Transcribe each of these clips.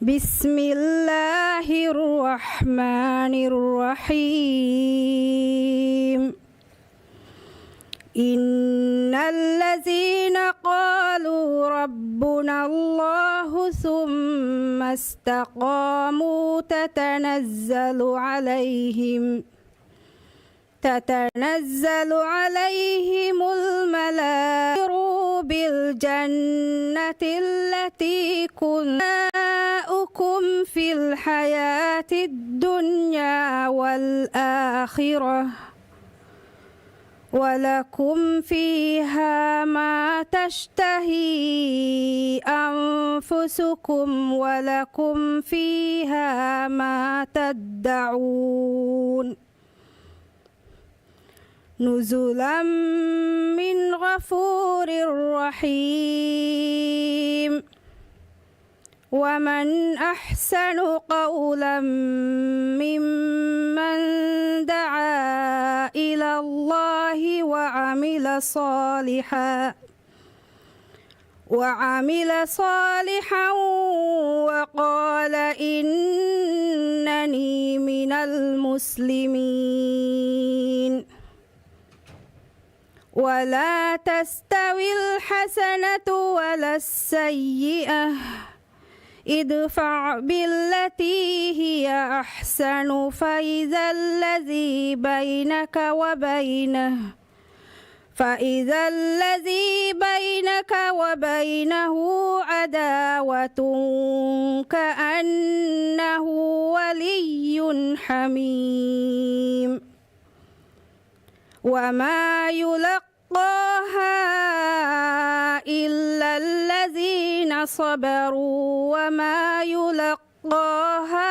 بسم الله الرحمن الرحيم إن الذين قالوا ربنا الله ثم استقاموا تتنزل عليهم الملائكة بالجنة التي كنتم في الحياة الدنيا والآخرة ولكم فيها ما تشتهي أنفسكم ولكم فيها ما تدعون نزلا من غفور رحيم ومن أحسن قولا ممن دعا إلى الله وعمل صالحا وقال إنني من المسلمين ولا تستوي الحسنة ولا السيئة ادفع بالتي هي أحسن فإذا الذي بينك وبينه عداوة كأنه ولي حميم وما يلقاها إلا الذين صبروا وما يلقاها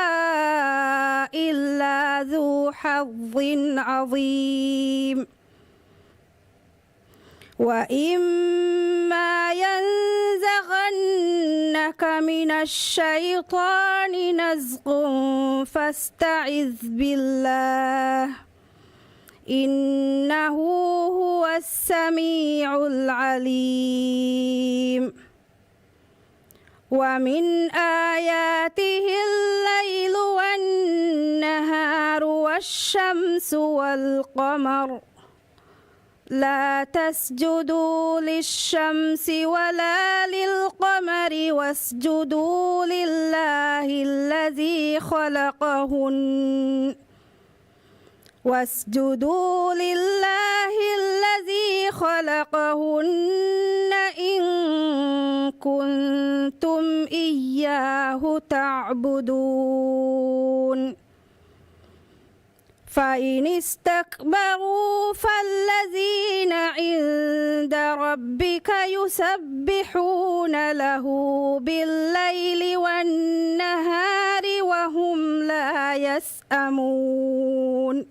إلا ذو حظ عظيم وإما ينزغنك من الشيطان نزغ فاستعذ بالله إنه هو السميع العليم ومن آياته الليل والنهار والشمس والقمر لا تسجدوا للشمس ولا للقمر واسجدوا لله الذي خلقهن إن كنتم إياه تعبدون فإن استكبروا فالذين عند ربك يسبحون له بالليل والنهار وهم لا يسأمون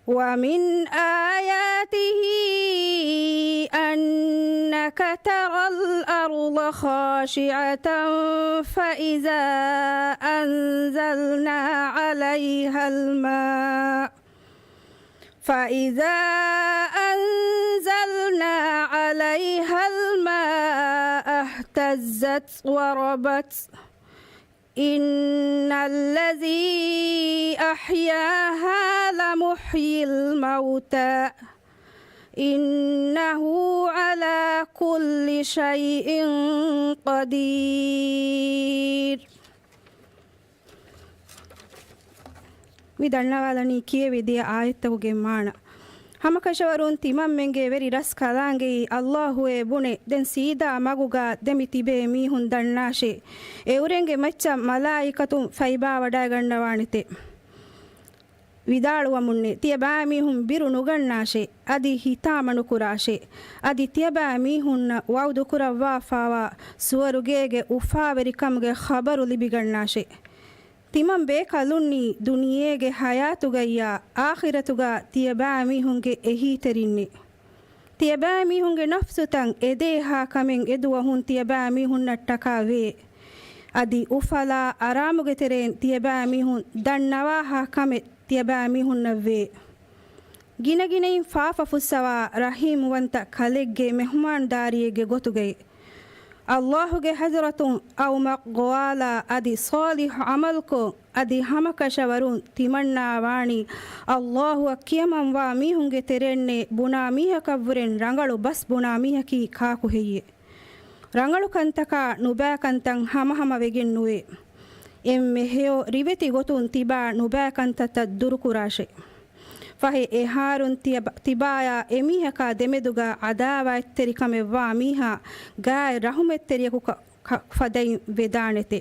ومن آياته أنك ترى الأرض خاشعة فإذا أنزلنا عليها الماء اهتزت وربت إن الذي أحياها لمحيي الموتى إنه على كل شيء قدير. විදන්නවාලනී කියවිදිය ආයත්තවගේ මාන ಹಮಕಶವರುನ್ ತಿಮಮ್ಮೆಂಗೆ very ರಸ್ ಕಲಾಂಗೆ ಅಲ್ಲಾಹುವೆ ಬುಣೆ then ಸೀದಾ ಮಗುಗ ದೆಮಿ ತಿಬೆ ಮೀಹುನ್ ದಣ್ಣಾಶೆ ಎವರೆಂಗೆ ಮಚ್ಚ ಮಲಾಯಿಕತು ಫೈಬಾ ವಡಾಗಂಡವಾಣಿತೆ ವಿದಾಳುವ ಮುನ್ನೆ ತಿಯಬಾ ಮೀಹುನ್ ಬಿರು ನುಗಣ್ಣಾಶೆ ಅದಿ ಹಿತಾಮಣು ಕುರಾಶೆ ಅದಿ ತಿಯಬಾ ಮೀಹುನ್ನ ವೌದು ಕುರವ್ವಾಫಾವ ಸುವರುಗೇಗೆ ಉಫಾವೆರಿ ಕಮ್ಗೆ ಖಬರು ಲಿಬಿಗಣ್ಣಾಶೆ ತಿಮಂ ಬೇಕಲುನ್ನಿ ದುನಿಯೇಗೆ ಹಯಾತುಗಯ್ಯ ಆಖಿರತುಗ ತಿಯಬಾ ಮೀಹುಂಗೆ ಎಹೀತೆರಿನ್ನೆ ತಿಯಬಾ ಮೀಹುಂಗೆ ನಫ್ಸುತಂ ಎದೇಹಾ ಕಮೆಂ ಎದುವ ಹುನ್ ತಿಯಬಾ ಮೀಹುನ್ನ ಟಕಾವೇ ಅದಿ ಉಫಲಾ ಆರಾಮುಗೆ ತೆರೆನ್ ತಿಯಬಾ ಮೀಹುನ್ ದಣ್ಣವಾ ಹಾ ಕಮೆ ತಿಯಬಾ ಮೀಹುನ್ನವೇ ಗಿನಗಿನೆಯಿಂ ಫಾಫ ಫುಸ್ಸವಾ ರಹೀಮುವಂತ ಕಲೆಗ್ಗೆ ಮೆಹಮಾನ್ ದಾರಿಯೆಗೆ ಗೊತುಗೆ ಅಲ್ಲಾಹುಗೆ ಹಜರತುಂ ಅವು ಮಕ್ಗೋವಾಲ ಅದಿ ಸಾಲಿಹ್ ಅಮಲ್ಕೊ ಅದಿ ಹಮಕಶವರು ತಿಮಣ್ಣಾವಾಣಿ ಅಲ್ಲಾಹು ಅಕ್ಕಿಯಮಂವಾ ಮೀಹುಂಗೆ ತೆರೆಣ್ಣೆ ಬುಣಾ ಮೀಹಕವ್ವುರೆನ್ ರಂಗಳು ಬಸ್ ಬುಣಾ ಮೀಹಕಿ ಕಾಕು ಹೆಯ್ಯೆ ರಂಗಳು ಕಂತಕ ನುಬ್ಯಾಕಂತಂ ಹಮಹಮವೆಗೆನ್ನುವೆ ಎಮ್ಮೆ ಹೆಯೋ ರಿವೆತಿ ಗೊತುನ್ ತಿಬಾ ನುಬ್ಯಾಕಂತತ ದುರುಕುರಾಶೆ ಫಹೆ ಎಹಾರುನ್ ತಿಬಾಯ ಎಮೀಹಕ ದೆಮೆದುಗ ಅದಾವ ಎತ್ತೆರಿಕಮೆವ್ವಾ ಮೀಹ ಗಾಯ ರಹುಮೆತ್ತೆರಿಯಕು ಫದೈ ವೆದಾಣೆತೆ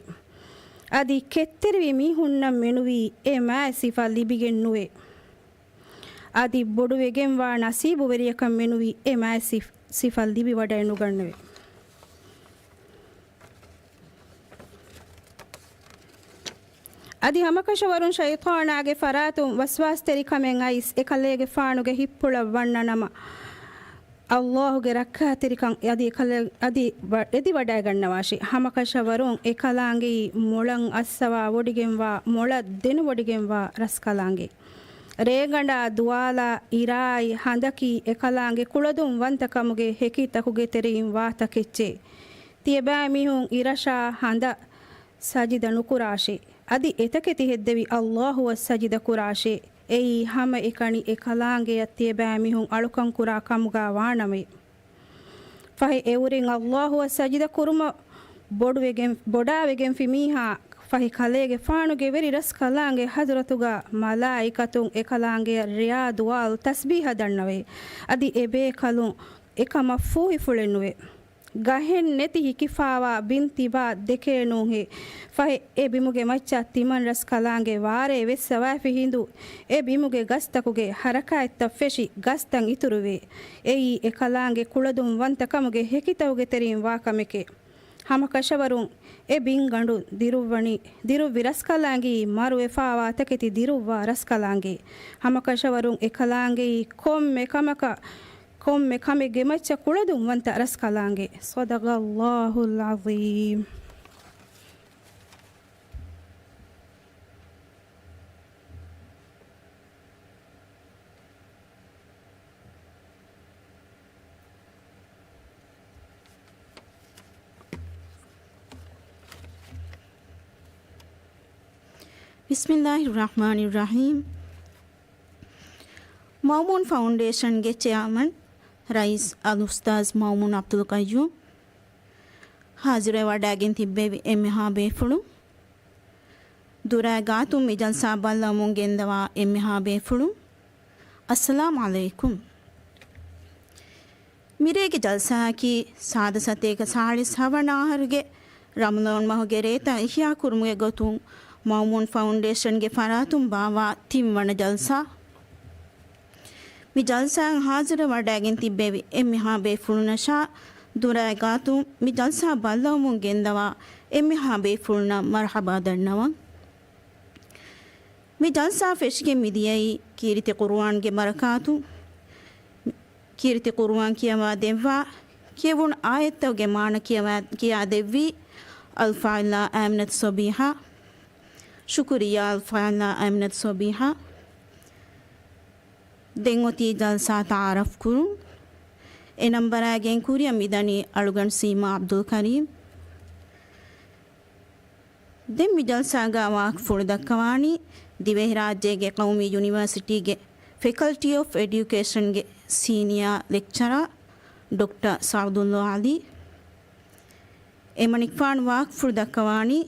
ಅದಿ ಕೆತ್ತೆರಿವಿ ಮೀಹುನ್ನ ಮೆನುವಿ ಎ ಮಾಯ ಸಿಫಾ ಲಿಬಿಗೆನ್ನುವೆ ಅದಿ ಬೊಡುವೆಗೆಂವಾ ನಸೀಬು ವೆರಿಯಕಂ ಮೆನುವಿ ಎ ಮಾಯ ಸಿಫಾ ಲಿಬಿ ವಡ ಎನ್ನುಗಣ್ಣುವೆ ಅದಿ ಹಮಕಶವರುನ್ ಶೈತಾನಾಗೆ ಫರಾತು ವಸ್ವಾಸ್ ತೆರಿಕಮೆಂ ಐಸ್ ಎಕಲ್ಲೆಗೆ ಫಾಣುಗೆ ಹಿಪ್ಪುಳ ವಣ್ಣನಮ ಅಲ್ಲಾಹುಗೆ ರಕ್ಕ ತೆರಿಕಂ ಅದಿ ಎದಿ ವಡಾಯ ಗಣ್ಣವಾಶಿ ಹಮಕಶವರುನ್ ಎಕಲಾಂಗೆ ಮೊಳಂ ಅಸ್ಸವಾ ಒಡಿಗೆಂವಾ ಮೊಳ ದೆನು ಒಡಿಗೆಂವಾ ರಸ್ಕಲಾಂಗೆ ರೇಗಂಡ ದುವಾಲ ಇರಾಯಿ ಹಂದಕಿ ಎಕಲಾಂಗೆ ಕುಳದುಂ ವಂತಕಮುಗೆ ಹೆಕಿತಕುಗೆ ತೆರೆಯಿಂ ವಾತಕೆಚ್ಚೆ ತಿಯಬಾ ಮಿಹುಂ ಇರಶಾ ಹಂದ ಸಜಿದ ನುಕುರಾಶೆ ಅದಿ ಎತಕೆತಿ ಹೆದ್ದೆವಿ ಅಲ್ಲಾಹುವ ಸಜಿದ ಕುರಾಶೆ ಎಯಿ ಹಮ ಎಕಣಿ ಎಕಲಾಂಗೆ ಅತ್ತಿಯ ಬ್ಯಾಮಿಹುಂ ಅಳುಕಂ ಕುರಾ ಕಮುಗಾ ವಾಣಮೆ ಫಹೆ ಎವುರಿಂ ಅಲ್ಲಾಹುವ ಸಜಿದ ಕುರುಮ ಬೊಡಾವೆಗೆಂ ಫಿಮೀಹಾ ಫಹಿ ಕಲೆಗೆ ಫಾಣುಗೆ ವೆರಿ ರಸ್ ಕಲಾಂಗೆ ಹಜರತುಗ ಮಲಾಯಿಕತುಂ ಎಕಲಾಂಗೆ ರಿಯಾ ದುವಾಲ್ ತಸ್ಬೀಹ ದಣ್ಣವೆ ಅದಿ ಎಬೇ ಕಲುಂ ಎಕ ಮಫೂಹಿ ಫುಳೆನ್ನುವೆ ಗಹೆನ್ ನೆತಿ ಹಿಕಿಫಾವಾ ಬಿನ್ ತಿಬಾ ದೆಕೇನು ಹೆ ಫಹೆ ಎ ಬಿಮುಗೆ ಮಚ್ಚ ತಿಮನ್ ರಸ್ ಕಲಾಂಗೆ ವಾರೆ ವೆಸ್ಸವಾಫಿ ಹಿಂದು ಎ ಬಿಮುಗೆ ಗಸ್ತಕುಗೆ ಹರಕಾಯ್ ತಫೆಶಿ ಗಸ್ತಂ ಇತುರುವೆ ಎಯಿ ಎ ಕಲಾಂಗೆ ಕುಳದುಂ ವಂತಕಮುಗೆ ಹೆಕಿತವುಗೆ ತೆರಿಂ ವಾಕಮೆಕೆ ಹಮಕಶವರುಂ ಎ ಬಿಂಗಂಡು ದಿರುವ್ವಿ ರಸ್ಕಲಾಂಗಿ ಮಾರು ಎಫಾವಾ ತಕೆತಿ ದಿರುವ್ವ ರಸ್ಕಲಾಂಗೆ ಹಮಕಶವರುಂ ಎ ಕಲಾಂಗೆ ಕೊಮ್ಮೆ ಕಮೆಗೆ ಮಚ್ಚ ಕುಳದು ವಂತ ರಸ್ಕಲಾಂಗೆ ಸದಗಲ್ಲಾಹುಲ್ ಅಜೀಮ್ ಬಿಸ್ಮಿಲ್ಲಾಹಿರ್ರಹ್ಮಾನಿರ್ರಹೀಮ್ ಮೌಮೂನ್ ಫೌಂಡೇಶನ್ಗೆ ಚೇರ್ಮನ್ ರೈಸ್ ಅಲ್ ಉಸ್ತಾಜ್ ಮೌಮೂನ್ ಅಬ್ದುಲ್ ಕಯ್ಯೂಮ್ ಹಾಜಿರೆ ವಡಾಗಿನ್ ತಿಬ್ಬೆವಿ ಎಮ್ಮೆ ಹಾ ಬೇಫುಳು ದುರಾಗಾತು ಮಿಜಲ್ ಸಾಬಲ್ಲ ಮುಂಗೆಂದವಾ ಎಮ್ಮೆ ಹಾ ಬೇಫುಳು ಅಸ್ಸಲಾಮ್ ಅಲೈಕುಮ್ ಮಿರೇಗೆ ಜಲ್ಸಾಕಿ ಸಾದ ಸತೇಕ ಸಾಳಿಸ್ ಹವಣಾಹರಿಗೆ ರಮಲಾನ್ ಮಹುಗೆ ರೇತ ಇಹ್ಯಾ ಕುರ್ಮುಗೆ ಗೊತ್ತು ಮೌಮೂನ್ ಫೌಂಡೇಶನ್ಗೆ ಫರಾತುಂ ಬಾವಾ ತಿಂವಣ ಜಲ್ಸಾ ಮಿ ಜಲ್ಸಾಂಗ್ ಹಾಜರ ವಡಾಗಿನ್ ತಿಬ್ಬೆವಿ ಎಮ್ಮೆ ಹಾ ಬೇಫುಳುನಶಾ ದುರಾಗಾತು ಮಿ ಜಲ್ಸಾ ಬಲ್ಲವ ಮುಂಗೆಂದವ ಎಮ್ಮೆ ಹಾ ಬೇಫುಳುನ ಮರ್ಹಬಾ ದಣ್ಣವ ಮಿ ಜಲ್ಸಾ ಫೆಶ್ಗೆ ಮಿದಿಯೈ ಕೀರಿತಿ ಕುರ್ವಾನ್ಗೆ ಬರಕಾತು ಕೀರಿತಿ ಕುರ್ವಾನ್ ಕಿಯವಾ ದೆವ್ವಾ ಕಿಯವುನ್ ಆಯತ್ತವಗೆ ಮಾಣ ಕಿಯಾ ದೆವ್ವಿ ಅಲ್ಫಾಯಿಲ್ಲಾ ಆಮ್ನತ್ ಸೊಬೀಹಾ ಶುಕ್ರಿಯಾ ಅಲ್ಫಾಯಿಲ್ಲಾ ಆಮ್ನತ್ ಸೊಬೀಹಾ ದೆಂಗೊತಿ ಜಲ್ಸಾ ತಾರಫ್ ಕುರು ಎ ನಂಬರಾಗೆನ್ ಕುರಿಯ ಮಿದನಿ ಅಳುಗಣ್ ಸೀಮಾ ಅಬ್ದುಲ್ ಕರೀಮ್ ದೆಂ ಮಿ ಜಲ್ಸಾಗ ವಾಕ್ ಫುಳ್ದಕ್ಕವಾಣಿ ದಿವೆಹ್ ರಾಜ್ಯಗೆ ಕೌಮಿ ಯೂನಿವರ್ಸಿಟಿಗೆ ಫ್ಯಾಕಲ್ಟಿ ಆಫ್ ಎಡ್ಯುಕೇಷನ್ಗೆ senior lecturer doctor Sadulla Ali ಎಮನಿಕ್ಫಾನ್ ವಾಕ್ ಫುಳ್ದಕ್ಕವಾಣಿ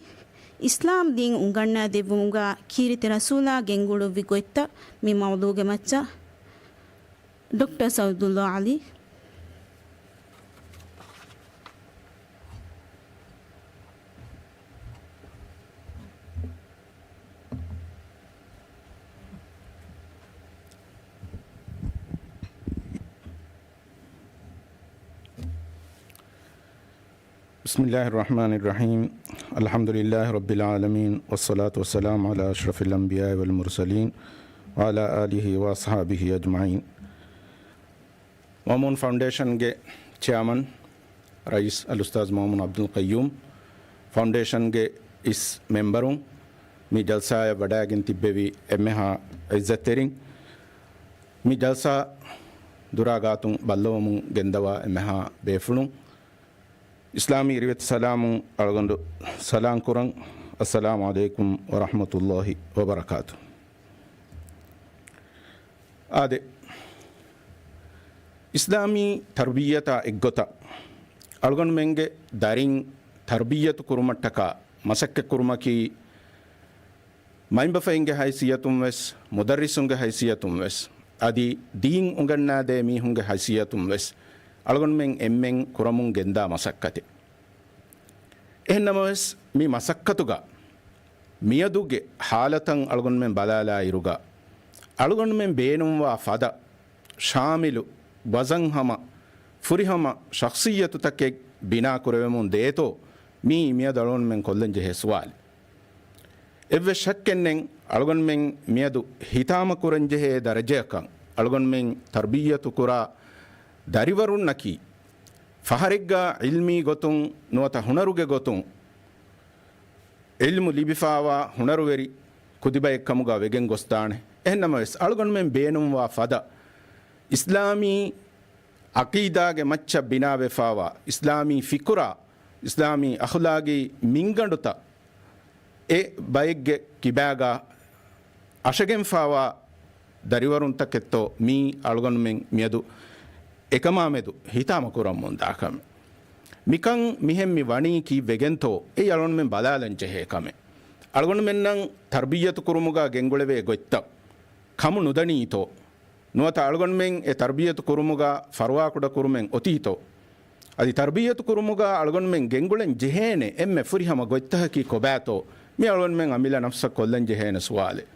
ಇಸ್ಲಾಂ ದೀನ್ ಉಂಗಣ್ಣ ದೆವ್ವುಂಗ ಕೀರಿತಿ ರಸೂಲಾ ಗೆಂಗುಳು ವಿಗೊಯ್ತ ಮಿ ಮೌದೂಗೆ ಮಚ್ಚ ಡಾಕ್ಟರ್ ಸಾದುಲ್ಲಾ ಅಲಿ बिस्मिल्लाहिर्रहमानिर्रहीम अल्हम्दुलिल्लाहि रब्बिल आलमीन वस्सलातु वस्सलामु अला अशरफिल अंबिया वल मुरसलीन व अला आलिहि व अस्हाबिहि अजमाइन मौमून फाउंडेशन के चेयरमैन रईस अल उस्ताद मौमून अब्दुल कय्यूम फाउंडेशन के इस मेंबरों मी जलसा वडागिन तिब्बेवी एम्मेहा इज्जत तेरिंग मी जलसा दुरागातुं बल्लोमुं गेंदवा एम्मेहा बेफुणुं ඉස්ලාමී ඉරිවෙත් සලාමුන් අලගොඩු සලාම් කුරන් අස්සලාමු අලයිකුම් වරහමතුල්ලාහි වබරකාතු. ආදෙ ඉස්ලාමී තර්බියත එක්ගොත අලගොන් මෙන්ගේ දරින් තර්බියතු කුරුමට්ටක මසක්ක කුරුමකි මයිම්බෆයින්ගේ හයිසියතුම් වෙස් මුදරිසුන්ගේ හයිසියතුම් වෙස් අදි දීන් උගන්නාදේ මීහුන්ගේ හයිසියතුම් වෙස් අලගොන් මෙන් එම්මෙන් කුරමුන් ගෙන්දා මසක්කති එහෙන්නම වෙස් මේ මසක්කතුග මියදුගේ හාලතන් අලගොන් මෙන් බලාලා ඉරුග අලගොන් මෙන් බේනුම්වා ෆද ශාමිලු වසන්හම ෆුරිහම ශක්සියතු තක්ෙක් බිනා කුරවෙමුන් දේතෝ මී මිය දලොන් මෙන් කොල්ලෙන් ජෙහෙ සුවාලි එව්වෙ ශක්කෙන්නෙන් අලගොන් මෙන් මියදු හිතාම කුරන් ජෙහෙ දරජයකන් අලගොන් මෙන් තර්බියතු කුරා දරිවරුන් නකි ෆහරිග්ගා ඉල්මී ගොතුන් නුවත හුනරුගේ ගොතුන් ඉල්මු ලිබිෆාවා හුනරුවෙරි කුදිබ එක්කමුගා වෙගෙන් ගොස්තානේ එහෙන්නම වෙස් අලගොන් මෙන් බේනුම්වා ෆද ඉස්ලාමී අකීදාගේ මච්ච බිනාවෙෆාවා ඉස්ලාමී ෆිකුරා ඉස්ලාමී අඛලාගී මින්ගඬුත ඒ බයෙක්ගේ කිබෑගා අශගෙන් ෆාවා දරිවරුන් තකෙත්තෝ මී අලගොන් මෙන් මියදු එකමාමෙදු හිතාම කුරම් මොන්දාකම මිකං මිහෙම්මි වණී කී වෙගෙන්තෝ ඒ අලගොන් මෙන් බලාලන් ජෙහෙකම අලගොන් මෙන්නම් තර්බියතු කුරුමුගා ගෙන්ගොලවේ ගොත්ත කමු නුදනීතෝ නුවත අලගොන් මෙන් ඒ තර්බියතු කුරුමුගා ෆරවා කුඩ කුරුමෙන් ඔතීතෝ අදි තර්බියතු කුරුමුගා අලගොන් මෙන් ගෙන්ගොලෙන් ජෙහෙනේ එම්මෙ ෆුරිහම ගොත්තහ කී කොබෑතෝ මේ අලගොන් මෙන් අමිලා නෆ්ස කොල්ලන් ජෙහෙන සුවාලේ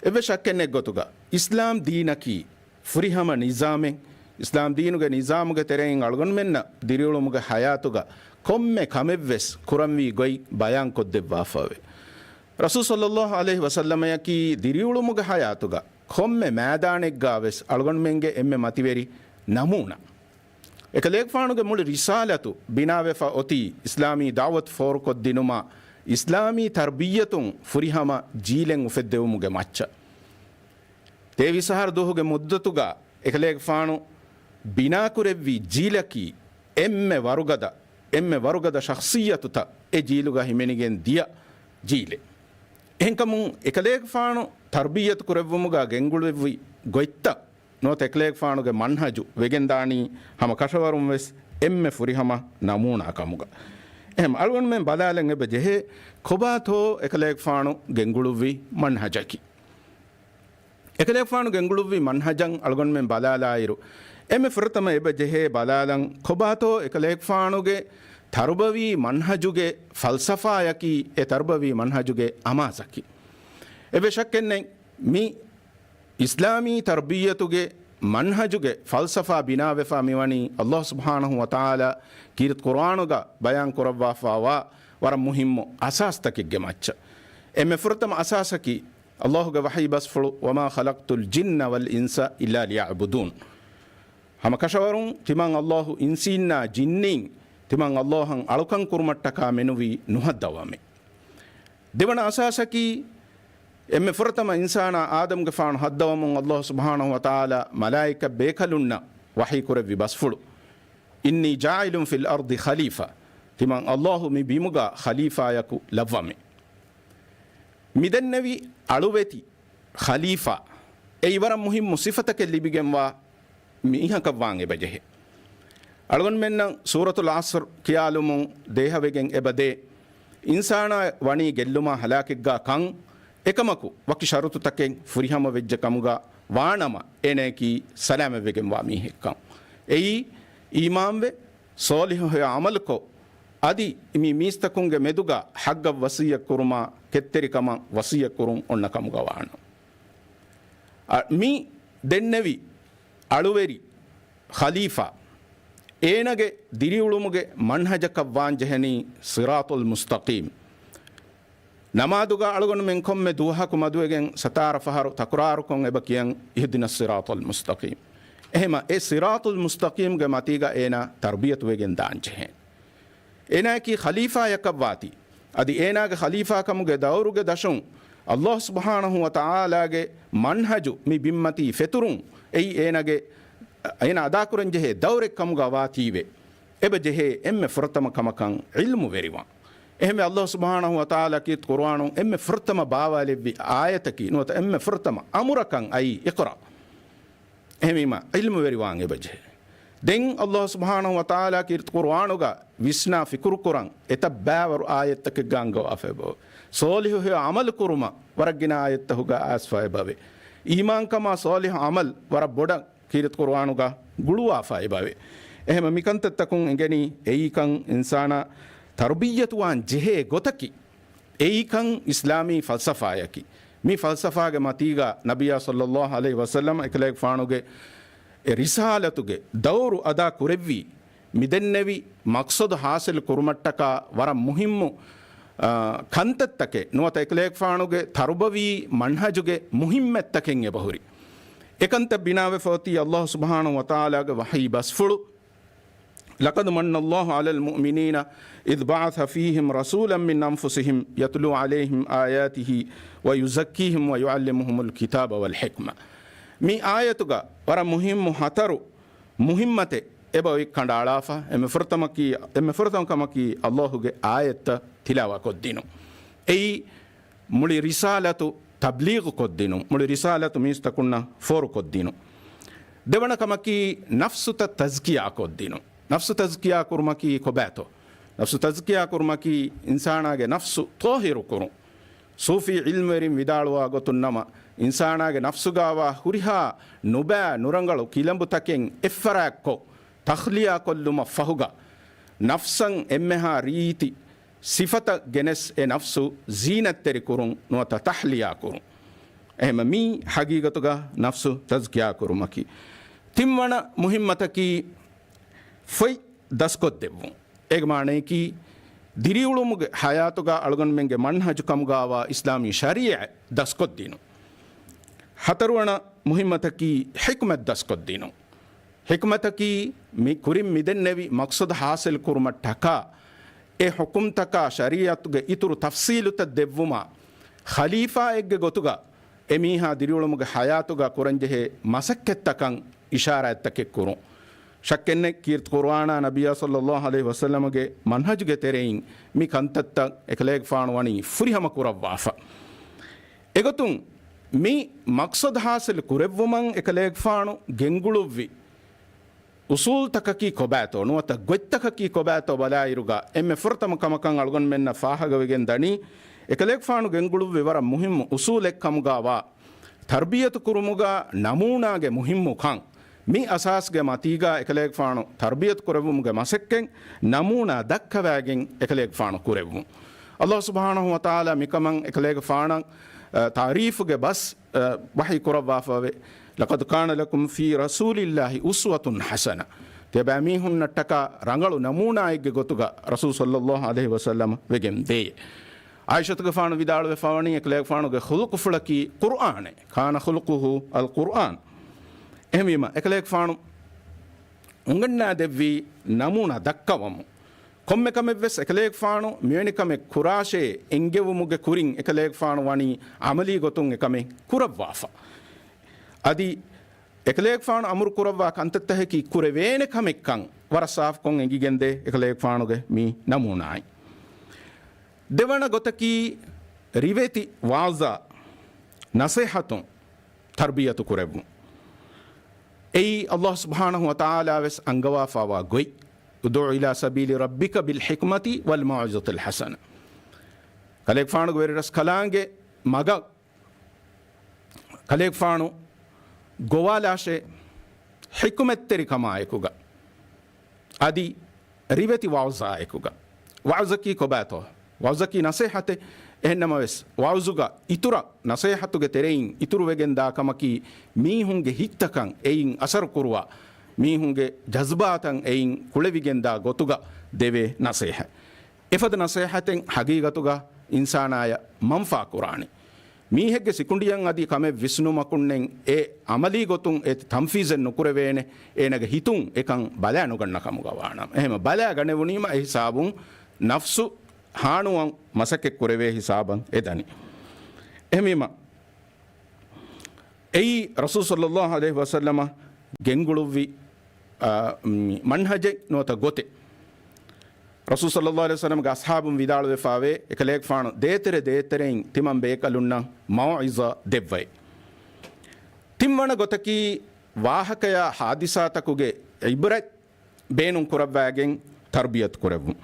එවෙ ශක්කෙන්නේ ගොතුගා ඉස්ලාම් දීනකි ෆුරිහම නිසාමෙන් ඉස්ලාම් දීනුගේ නිසාමුගේ තෙරෙන් අලගොන් මෙන්න දිරියුළුමුගේ හයාතුගා කොම්මෙ කමෙව්වෙස් කුරම්වි ගොයි බයන් කොද්දෙව්වාෆාවේ රසූල් සල්ලල්ලාහු අලයිහි වසල්ලම යකි දිරියුළුමුගේ හයාතුගා කොම්මෙ මෑදානෙක් ගාවෙස් අලගොන් මෙන්ගේ එම්මෙ මතිවෙරි නමූනා එක ලේක්ෆානුගේ මුළු රිසාලතු බිනාවෙෆා ඔති ඉස්ලාමී දාවත් ෆෝර්කොත් දිනුමා ඉස්ලාමී තර්බියතුන් ෆුරිහම ජීලෙන් උෆෙද්දෙවුමුගේ මච්ච තේවිසහර දුහුගේ මුද්දතුගා එක ලේක්ෆානු බිනාකුරෙව්වි ජීලකි එම්මෙ වරුගද ශක්සියතුත ඒ ජීලුගා හිමෙනිගෙන් දිය ජීලේ එහෙන්කමුන් එක ලේක්ෆානු තර්බියතු කුරෙව්වමුගා ගෙන්ගුළුවෙව්වි ගොයිත්ත නොත එක ලේක්ෆානුගේ මන්හජු වෙගෙන්දානී හම කෂවරුම් වෙස් එම්මෙ ෆුරිහම නමූනාකමුගා එහෙම අලගොන් මෙන් බදාලෙන් එබ ජෙහෙ කොබාතෝ එක ලේක්ෆානු ගෙන්ගුළුව්වි මන්හජකි එක ලේක්ෆානු ගෙන්ගුළුව්වි මන්හජන් අලගොන් මෙන් බදාලායිරු එමෙ ෆරතම එබ ජෙහෙ බදාලන් කොබාතෝ එක ලේක්ෆානුගේ තර්බවී මන්හජුගේ ෆල්සෆායකි ඒ තර්බවී මන්හජුගේ අමාසකි එබෙ ශක්කෙන්නේ මි ඉස්ලාමී තර්බියතුගේ මන්හජුගේ ෆල්සෆා බිනාවෙෆා මිවනි අල්ලාහ් සුබ්හානහු වතාලා කීරත් කුර්ආනුගා බයන් කරවවාෆාවා වර මුහිම්මු අසාස්තකිගේ මච්ච එමෙ ෆරතම අසාසකි අල්ලාහ්ගේ වහී බස්ෆලු වමා ඛලක්තුල් ජින්න වල් ඉන්ස ඉල්ලා ලියඅබුදුන් හම කෂවරුන් තිමන් අල්ලාහ් ඉන්සින්නා ජින්නින් තිමන් අල්ලාහන් අලුකන් කුරුමට්ටකා මෙනුවී නුහද්දවමෙ දෙවන අසාසකි එමෙ ෆරතම ඉන්සානා ආදම්ගේ ෆාන හද්දවමුන් අල්ලාහ් සුබ්හානහු වතාලා මලායික බේකලුන්න වහී කුරවි බස්ෆලු ඉන්නී ජායිලුන් ෆිල් අර්දි ඛලීෆා තිමන් අල්ලාහ් මි බිමුගා ඛලීෆායකු ලව්වමෙ මිදන්නවි අලුවෙති ඛලීෆා ඒ වරම් මුහිම් සිෆතක ලිබිගෙන්වා මීහකවාන් එබජෙහෙ අලගොන් මෙන්න සූරතුල් අස්ර් කියාලුමුන් දේහවෙගෙන් එබදේ ඉන්සානා වණී ගෙල්ලුමා හලාකෙක්ගා කං එකමකු වකි ශරුතු තකෙන් ෆුරිහම වෙජ්ජ කමුගා වානම එනේකි සලාම වෙගෙන් වා මීහෙක්කම් එයි ඊමාම්වෙ සෝලිහොය අමල්කෝ අදි මි මිස්තකුන්ගේ මෙදුගා හග්ග වසිය කුරුමා කෙත්තරිකම වසිය කුරුම් ඔන්න කමුගා වාන මි දෙන්නවි අලුවෙරි ඛලීෆා ඒනගේ දිරියුළුමුගේ මන්හජක වාන් ජෙහනි සිරාතුල් මුස්තකීම් නමාදුගා අලගොන මෙන් කොම්මෙ දුවහකු මදුවගෙන් සතාර ෆහරු තකුරාරුකොන් එබ කියන් ඉහදිනස් සිරාතුල් මුස්තකීම් එහෙම ඒ සිරාතුල් මුස්තකීම්ගේ මතීගා ඒන තර්බියතු වෙගෙන් දාංචෙහෙන් ඒනාකි ඛලීෆා යකවාති අදි ඒනාගේ ඛලීෆා කමුගේ දවරුගේ දශුන් අල්ලාහ් සුබ්හානහු වතාලාගේ මන්හජු මි බිම්මති ෆෙතුරුන් එයි ඒනගේ එන අදාකුරන් ජෙහෙ දවරෙක් කමුගා වාතීවේ එබජෙහේ එම්ම ෆෘතම කමකන් ඉල්මු වෙරිවා එහෙම අල්ලාහ් සුබ්හානහු වතාලා කීත් කුර්ආනු එම්ම ෆෘතම බාවාලෙවි ආයතකි නොත එම්ම ෆෘතම අමුරකන් අයි ඉක්රා එහෙමීම ඉල්මු වෙරිවාන් එබජෙහේ දෙන් අල්ලාහ් සුබ්හානහු වතාලා කීත් කුර්ආනුගා විස්නා ෆිකුරු කුරන් එත බෑවරු ආයතක ගංගව අෆෙබෝ සෝලිහු හේ අමල් කුරුම වරගින ආයතහුගා ආස්ෆාය බවේ ඊමාන් කමා සෝලිහ අමල් වර බොඩ කීත් කුර්ආනුගා ගුළුවා ෆාය බවේ එහෙම මිකන්තත්තකුන් එගැනි එයිකන් ඉන්සානා තර්බියතුවාන් ජෙහේ ගොතකි එයිකන් ඉස්ලාමී ෆල්සෆායකි මේ ෆල්සෆාගේ මතීගා නබියා සල්ලල්ලාහු අලයිහි වසල්ලම එකලෙක් ෆානුගේ රිසාලතුගේ දවරු අදා කුරෙව්වි මිදෙන්නෙවි මක්සද හාසිල් කුරුමට්ටක වර මුහිම්මු කන්තත්තකේ නුවත එකලෙක් ෆානුගේ තර්බවි මන්හජුගේ මුහිම්මත්තකෙන් එබහුරි එකන්ත බිනාවේ ෆෝති අල්ලාහ් සුබ්හානහු වතාලාගේ වහී බස්ෆුළු لقد من الله على المؤمنين إذ بعث فيهم رسولا من أنفسهم يتلو عليهم آياته ويزكيهم ويعلمهم الكتاب والحكمة مي آياتك ورا مهم هترو مهمة إبوي كندالافا إم فرتمكي الله جه آيات تلاوة كدينو أي مولي رسالة تبليغ كدينو مولي رسالة ميستكونا فور كدينو دبنا كمكي نفس تزكية كدينو نفس تزكية كرمكي كباتو نفس تزكية كرمكي إنساناගේ نفس طاهر كرو صوفي علم ورين විදාලුවා ගොතුන්නම ඉන්සානාගේ නෆ්සු ගාවා හුරිහා නොබෑ නුරංගලු කිලඹු තකෙන් එෆරක්කෝ තඛ්ලියා කොල්ලුම ෆහුගා නෆ්සන් එම්මහා රීති සිෆත ගෙනස් ඒ නෆ්සු zීනත්තරි කුරුන් නොත තහ්ලියා කුරුන් එහෙම මී හගීගතුගා නෆ්සු තස්කියා කුරුමකි තිම්වන මුහිම්මතකි ෆොයි දස්කොත් දෙවු ඒක මානේ කි දිරියුළුමුගේ හයාතුගා අලගන් මෙන්ගේ මන්හජ් කමුගාවා ඉස්ලාමී ශරීඅ දස්කොත් දිනු හතරවන මුහිම්මතකි හික්මත් දස්කොත් දිනු හික්මතකි මි කුරිම් මිදෙන්නේවි මක්සද හාසිල් කුරුමට්ටකා ඒ හුකුම් තකා ශරීඅතුගේ ඉතුරු තෆ්සීලුත දෙවුමා ඛලීෆා එක්ගේ ගොතුගා එමීහා දිරියුළුමුගේ හයාතුගා කුරංජෙහි මසක්කෙත්තකන් ඉෂාරාත්තකෙ කුරු ಶಕ್ಕೆನ್ನೆ ಕೀರ್ತ್ ಕುರ್ಆನ ನಬಿಯ ಸಲ್ಲಲ್ಲಾಹು ಅಲೈಹಿ ವಸಲ್ಲಮಗೆ ಮನ್ಹಜ್ಗೆ ತೆರೆಯಿನ್ ಮಿ ಕಂತತ್ತ ಎಕಲೇಗ್ ಫಾಣವಣಿ ಫುರಿಹಮ ಕುರವ್ವಾಫ ಎಗತುಂ ಮಿ ಮಕ್ಸದ್ ಹಾಸಿಲ್ ಕುರೆವ್ವಮಂ ಎಕಲೇಗ್ ಫಾಣು ಗೆಂಗುಳುವ್ವಿ ಉಸೂಲ್ ತಕಕಿ ಕೊಬಾತೋ ನುವತ ಗೊತ್ತಕಕಿ ಕೊಬಾತೋ ಬಲಾಯಿರುಗ ಎಮ್ಮೆ ಫುರ್ತಮ ಕಮಕಂ ಅಳ್ಗೊಂಡ್ ಮೆನ್ನ ಫಾಹಗವಿಗೆನ್ ದಣಿ ಎಕಲೇಗ್ ಫಾಣು ಗೆಂಗುಳುವ್ವಿ ವರ ಮುಹಿಮ್ ಉಸೂಲೆಕ್ ಕಮುಗಾವಾ ತರ್ಬಿಯತು ಕುರುಮುಗ ನಮೂನಾಗೆ ಮುಹಿಮ್ಮು ಖಾಂ ಮಿ ಅಸಾಸ್ಗೆ ಮತೀಗಾ ಎಕಲೇಗ್ ಫಾಣು ತರ್ಬಿಯತ್ ಕುರೆವುಮ್ಗೆ ಮಸಕ್ಕೆಂ ನಮೂನಾ ದಕ್ಕವಾಗೆಂ ಎಕಲೇಗ್ ಫಾಣು ಕುರೆವು ಅಲ್ಲಾಹ್ ಸುಬ್ಹಾನಹು ವತಾಲ ಮಿಕಮಂ ಎಕಲೇಗ್ ಫಾಣ ತಾರೀಫ್ಗೆ ಬಸ್ ವಹಿ ಕುರವಾಫವೆ ಲಕದ್ ಕಾನ ಲಕುಂ ಫೀ ರಸೂಲಿಲ್ಲಾಹಿ ಉಸ್ವತುನ್ ಹಸನ ತೆಬಾಮೀಹುನ್ ನಟ್ಟಕ ರಂಗಳು ನಮೂನಾಯಿಗೆ ಗೊತ್ತುಗ ರಸೂಲ್ ಸಲ್ಲಲ್ಲಾಹು ಅಲೈಹಿ ವಸಲ್ಲಂ ವೆಗೆಂ ದೇ ಆಯಿಷತ್ಗೆ ಫಾಣು ವಿದಾಳುವೆ ಫಾವಣಿ ಎಕಲೇಗ್ ಫಾಣುಗೆ ಖುಲುಕ್ ಫುಳಕಿ ಕುರ್ಆನೆ ಖಾನ ಖುಲುಕುಹು ಅಲ್ ಕುರ್ಆನ್ එහෙමීම එකලෙක් ෆාණු උංගන්නා දෙව්වි නමුණ දක්කවමු කොම්මෙකමෙව්වෙස් එකලෙක් ෆාණු මෙවැනිකමෙ කුරාෂේ එංගෙවුමුගේ කුරින් එකලෙක් ෆාණු වනි අමලී ගොතුන් එකමෙ කුරව්වාෆා අදි එකලෙක් ෆාණු අමුරු කුරව්වා කන්තත්තහකි කුරවේන කමෙක්කන් වරසාෆ් කොන් එංගිගෙන්දේ එකලෙක් ෆාණුගේ මී නමුණායි දෙවන ගොතකි රිවේති වාසා නසීහතුන් තර්බියතු කුරෙව්වු أي الله سبحانه وتعالى بس أنجوا فواجي ادعو إلى سبيل ربك بالحكمة والموعظة الحسنة كليك فانو غيرس كلانجي مغا كليك فانو غوالاشي حكمة تري كما ايكوغا ادي ريبتي واوزا ايكوغا واوزكي كوباتو واوزكي نصيحته එහෙන්නම වෙස් වවුසුග ඉතුර නසයහතුගේ තෙරෙයින් ඉතුරු වෙගෙන් දා කමකි මීහුන්ගේ හිත්තකන් එයින් අසර කුරුවා මීහුන්ගේ ජස්බාතන් එයින් කුලවිගෙන් දා ගොතුග දෙවේ නසයහ එෆද නසයහතෙන් හගීගතුග ඉන්සානාය මම්ෆා කුරානි මීහෙක්ගේ සිකුණ්ඩියන් අදී කමෙ විස්නු මකුන්නෙන් ඒ අමලී ගොතුන් ඒ තම්ෆීසෙන් නුකුරවේනේ ඒනගේ හිතුන් එකන් බලය නුගන්න කමුගවානම් එහෙම බලය ගණෙවුනීම ඒ හිසාබුන් නෆ්සු හානුවන් මසකෙක් කුරවේ හිසාබන් එදනි එහෙමීම එයි රසූල් සල්ලල්ලාහු අලයිහි වසල්ලම ගෙන්ගුළුවි මන්හජෙ නොත ගොතේ රසූල් සල්ලල්ලාහු අලයිහි වසල්ලම් ගේ අස්හාබුන් විදාල වෙෆාවේ එකලෙක් ෆාන දේතරෙන් තිමන් බේකලුන්න මෞයිසා දෙව්වයි තිම්වන ගොතකි වාහකය හාදිසාතකුගේ ඉබරත් බේනුම් කුරවෑගෙන් තර්බියත් කුරවුම්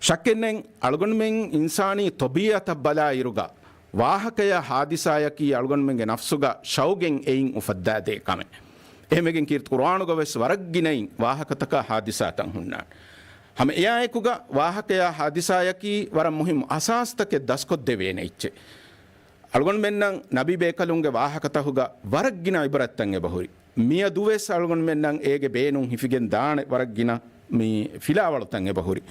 ශක්කෙන්නෙන් අල්ගොන්මෙන් ඉන්සානී තොබියත බලා ඉරුගා වාහකය හාදිසායකී අල්ගොන්මෙන්ගේ නෆ්සුගා ශෞගෙන් එයින් උෆද්දාදේ කමෙ එහෙමගෙන් කීර්ත කුර්ආනුග වෙස් වරග්ගිනෙයින් වාහකතක හාදිසාතන් හුන්නාන් හම එයායකුගා වාහකය හාදිසායකී වර මුහිම් අසාස්තකෙ දස්කොත් දෙවේන ඉච්චේ අල්ගොන්මෙන්නම් නබි බේකලුන්ගේ වාහකතහුගා වරග්ගින ඉබරත්තන් එබහුරි මිය දුවෙස් අල්ගොන්මෙන්නම් ඒගේ බේනුම් හිෆිගෙන් දාන වරග්ගින මේ ෆිලාවලතන් එබහුරි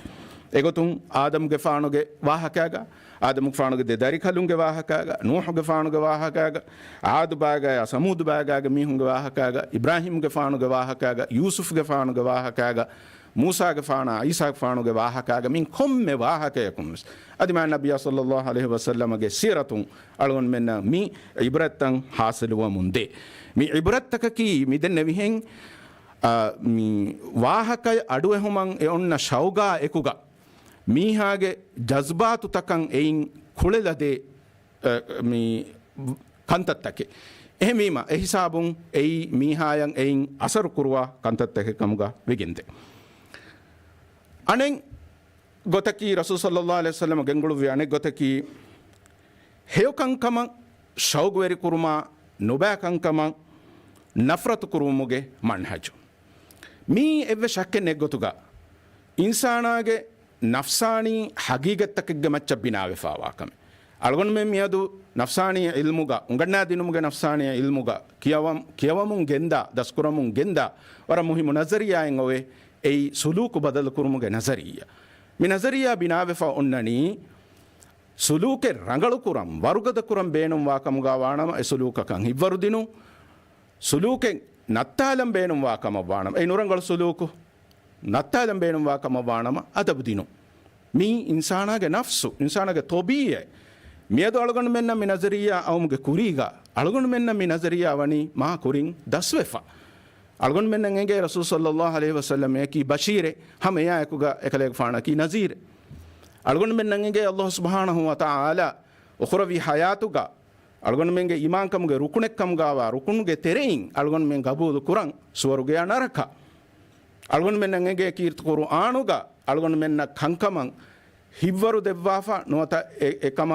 එගොතුන් ආදම්ගේ ෆානුගේ වාහකයාග ආදමුගේ ෆානුගේ දෙදරි කලුන්ගේ වාහකයාග නූහුගේ ෆානුගේ වාහකයාග ආදු බාගය සමූදු බාගයගේ මිහුන්ගේ වාහකයාග ඉබ්‍රාහීම්ගේ ෆානුගේ වාහකයාග යූසුෆ්ගේ ෆානුගේ වාහකයාග ಮೂಸಾಗೆ ಫಾಣ ಐಸಾಕ್ ಫಾಣುಗೆ ವಾಹಕಾಗ ಮಿನ್ ಕೊಮ್ಮೆ ವಾಹಕೆಯ ಕುಮ್ಸ್ ಅದಿಮಾ ನಬಿಯ ಸಲ್ಲಲ್ಲಾಹು ಅಲೈಹಿ ವಸಲ್ಲಮಗೆ ಸೀರತು ಅಳಗೊಂಡ್ ಮೆನ್ನ ಮಿ ಇಬ್ರತ್ತಂ ಹಾಸಲುವ ಮುಂದೆ ಮಿ ಇಬ್ರತ್ತಕಕಿ ಮಿದೆನ್ನ ವಿಹೆಂ ಮಿ ವಾಹಕ ಅಡುವೆ ಹುಮಂ ಎ ಒನ್ನ ಶೌಗಾ ಎಕುಗ ಮೀಹಾಗೆ ಜಜ್ಬಾತು ತಕಂ ಎಯಿನ್ ಕುಳೆಲದೆ ಮಿ ಕಂತತ್ತಕೆ එහෙමීම එහිසාබුන් එයි මීහායන් එයින් අසරු කුරුවා කන්තත්තක කමුග විගින්දේ අනෙන් ගොතකි රසූල් සල්ලල්ලාහු අලයිහි වසල්ලම ගෙන්ගුළු වියනේ ගොතකි හේවකංකම ශෞගවරි කුරුමා නොබෑකංකම නෆරත් කුරුමුගේ මන්හජු මී එව්ව ශක්කෙන්නේ ගොතුගා ඉන්සානාගේ නෆ්සානී හගීගත්තකගේ මච්ච බිනාවේ ෆාවාකම අල්ගොන් මෙ මියදු නෆ්සානීය ඉල්මුගා උංගන්නා දිනුමුගේ නෆ්සානීය ඉල්මුගා කියවමුන් ගෙන්දා දස්කුරමුන් ගෙන්දා වර මුහිමු නසරියායෙන් ඔවේ එයි සුලූකු බදල් කුරුමුගේ නසරියා මි නසරියා බිනාවෙෆා ඔන්නනි සුලූකේ රංගලු කුරම් වරුගද කුරම් බේනුම් වාකමුගා වානම එ සුලූකකන් හිවරු දිනු සුලූකෙන් නත්තාලම් බේනුම් වාකම වානම එයි නුරංගල සුලූකු නත්තාලම් බේනුම් වාකම වානම අදබු දිනු මි ඉන්සානාගේ නෆ්සු ඉන්සානාගේ තොබියේ මියද අලගොන් මෙන්න මි නසරියා අවමුගේ කුරීගා අලගොන් මෙන්න මි නසරියා වනි මා කුරින් දස්වෙෆා අල්ගොන් මෙන්න එගේ රසූල් සල්ලල්ලාහු අලයිහි වසල්ලම යකි බෂීරේ හැම යායකුගා එකලෙක් ෆානා කි නසීරේ අල්ගොන් මෙන්න එගේ අල්ලාහ් සුබ්හානහු වතාලා උඛරවි හයාතුගා අල්ගොන් මෙන්ගේ ඊමාන්කමුගේ රුකුණෙක්කමුගාවා රුකුණුගේ තෙරෙයින් අල්ගොන් මෙන් ගබූදු කුරන් සුවරුගේ නරක අල්ගොන් මෙන්න එගේ කීර්ත කුර්ආනුගා අල්ගොන් මෙන්න කංකමන් හිවරු දෙවවාෆා නොත එකම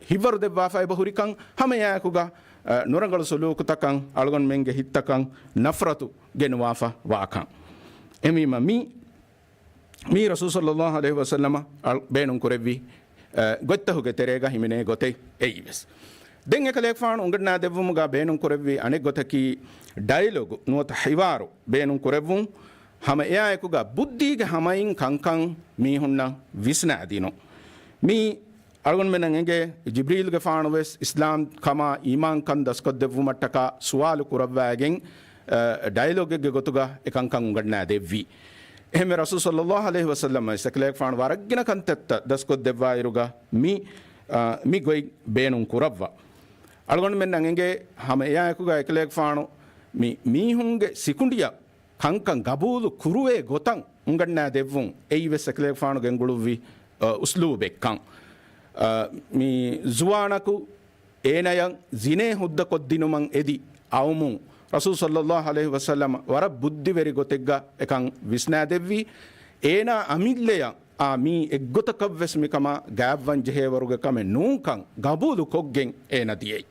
හිවරු දෙවවාෆා බහුරිකන් හැම යායකුගා නුරංගල සුලූකු තකන් අල්ගොන් මෙන්ගේ හිත්තකන් නෆරතු ගෙනවාෆා වාකන් එමීම මි රසූල් සල්ලල්ලාහු අලයිහි වසල්ලම බේනුම් කුරෙවි ගොත්තහුගේ තෙරේගා හිමිනේ ගොතේ එයිවස් දෙන් එකලෙක් ෆාන උංගන්නා දෙවමුගා බේනුම් කුරෙවි අනෙක් ගොතකි ඩයලොග් නුවත හිවාරු බේනුම් කුරෙවුන් හැම එයායකුගා බුද්ධීගේ හැමයින් කංකන් මීහුන්නම් විස්නා දිනෝ මි අල්ගොන් මෙනගේ ජිබ්‍රීල්ගේ ෆානවෙස් ඉස්ලාම් කමා ඊමාන් කන් දස්කොත් දෙවුමට්ටක සුවාලු කුරවෑගෙන් ඩයලොග්ගේ ගොතුගා එකංකන් උංගන්නා දෙවි එහෙම රසූල් සල්ලල්ලාහු අලයිහි වසල්ලම සකලෙක් ෆාන වරග්ගින කන්තත්ත දස්කොත් දෙවයිරුගා මි ගොයි බේනුම් කුරවවා අල්ගොන් මෙන්නගේ හැම එයායකුගා එකලෙක් ෆානෝ මීහුන්ගේ සිකුණ්ඩිය කංකන් ගබූලු කුරුවේ ගොතන් උංගන්නා දෙවුන් එයිවෙස් සකලෙක් ෆානෝ ගෙන්ගුළුවි උස්ලූබෙක්කන් මි ජුවානකු ඒනයන් ජිනේ හුද්ද කොද්දිනුමන් එදි අවමුන් රසූල් සල්ලල්ලාහු අලයිහි වසල්ලම වර බුද්ධි වෙරි ගොතෙක්ගා එකන් විස්නා දෙවි ඒනා අමිල්ලයන් ආමි එක්ගොතකවස් මිකම ගෑබ්වන් ජෙහෙවරුගේ කම නූකන් ගබූලු කොග්ගෙන් ඒනදියයි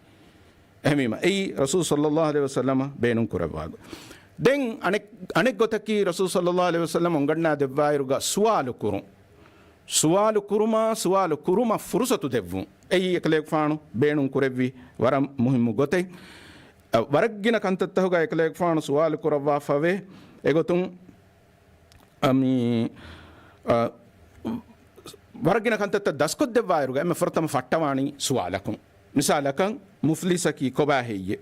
එහෙමීම එයි රසූල් සල්ලල්ලාහු අලයිහි වසල්ලම බේනුම් කරවාග දෙන් අනෙක් ගොතකි රසූල් සල්ලල්ලාහු අලයිහි වසල්ලම උංගන්නා දෙවයිරුගා සුවාලු කුරුමා ෆුරුසතු දෙවුන් එයි එකලෙක් ෆානු බේනුම් කුරෙවි වරම් මුහිම්මු ගොතේ වරග්ගින කන්තත්තහුගා එකලෙක් ෆානු සුවාලු කුරවවා ෆවේ එගොතුන් වරග්ගින කන්තත්ත දස්කොත් දෙවයිරුගා එම ෆර්තම ෆට්ටවානි සුවාලකුන් මිසාලකන් මුෆ්ලිසකි කොබාහෙయ్యే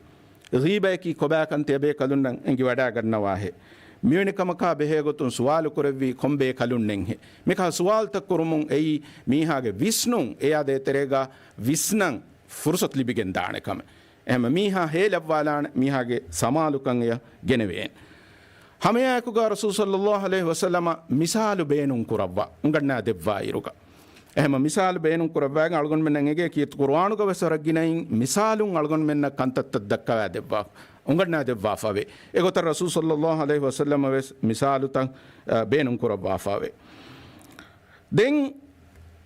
රීබයකි කොබාකන් තෙබේ කලුන්නම් එංගි වඩා ගන්නවා හේ මියනිකමකා බෙහෙගොතුන් සුවාලු කුරෙවි කොම්බේ කලුන්නෙන් හේ මේක සුවාල්ත කුරුමුන් එයි මීහාගේ විස්නුන් එයා දෙතරේගා විස්නන් ෆුර්සත් ලිබිගෙන් දානකම එහෙම මීහා හේලව්වාලාන මීහාගේ සමාලුකන් එය ගෙනවෙන් ಹಮೆಯಾಕುಗ ರಸೂಲ್ ಸಲ್ಲಲ್ಲಾಹು ಅಲೈಹಿ ವಸಲ್ಲಮ ಮಿಸಾಲು ಬೇನುಂ ಕುರವ್ವ ಉಂಗಣ್ಣ ದೆವ್ವಾ ಇರುಗ එහෙම මිසාල් බේනුම් කරවෑගෙන් අල්ගොන් මෙන්නගේ කීර්ත කුර්ආනුක වසරගිනයින් මිසාලුන් අල්ගොන් මෙන්න කන්තත්ත දක්කවා දෙවවා උංගඩනා දෙවවා ෆාවේ ඒගොතර රසූල් සල්ලල්ලාහු අලයිහි වසල්ලම වෙස් මිසාලුතන් බේනුම් කරවවා ෆාවේ දෙන්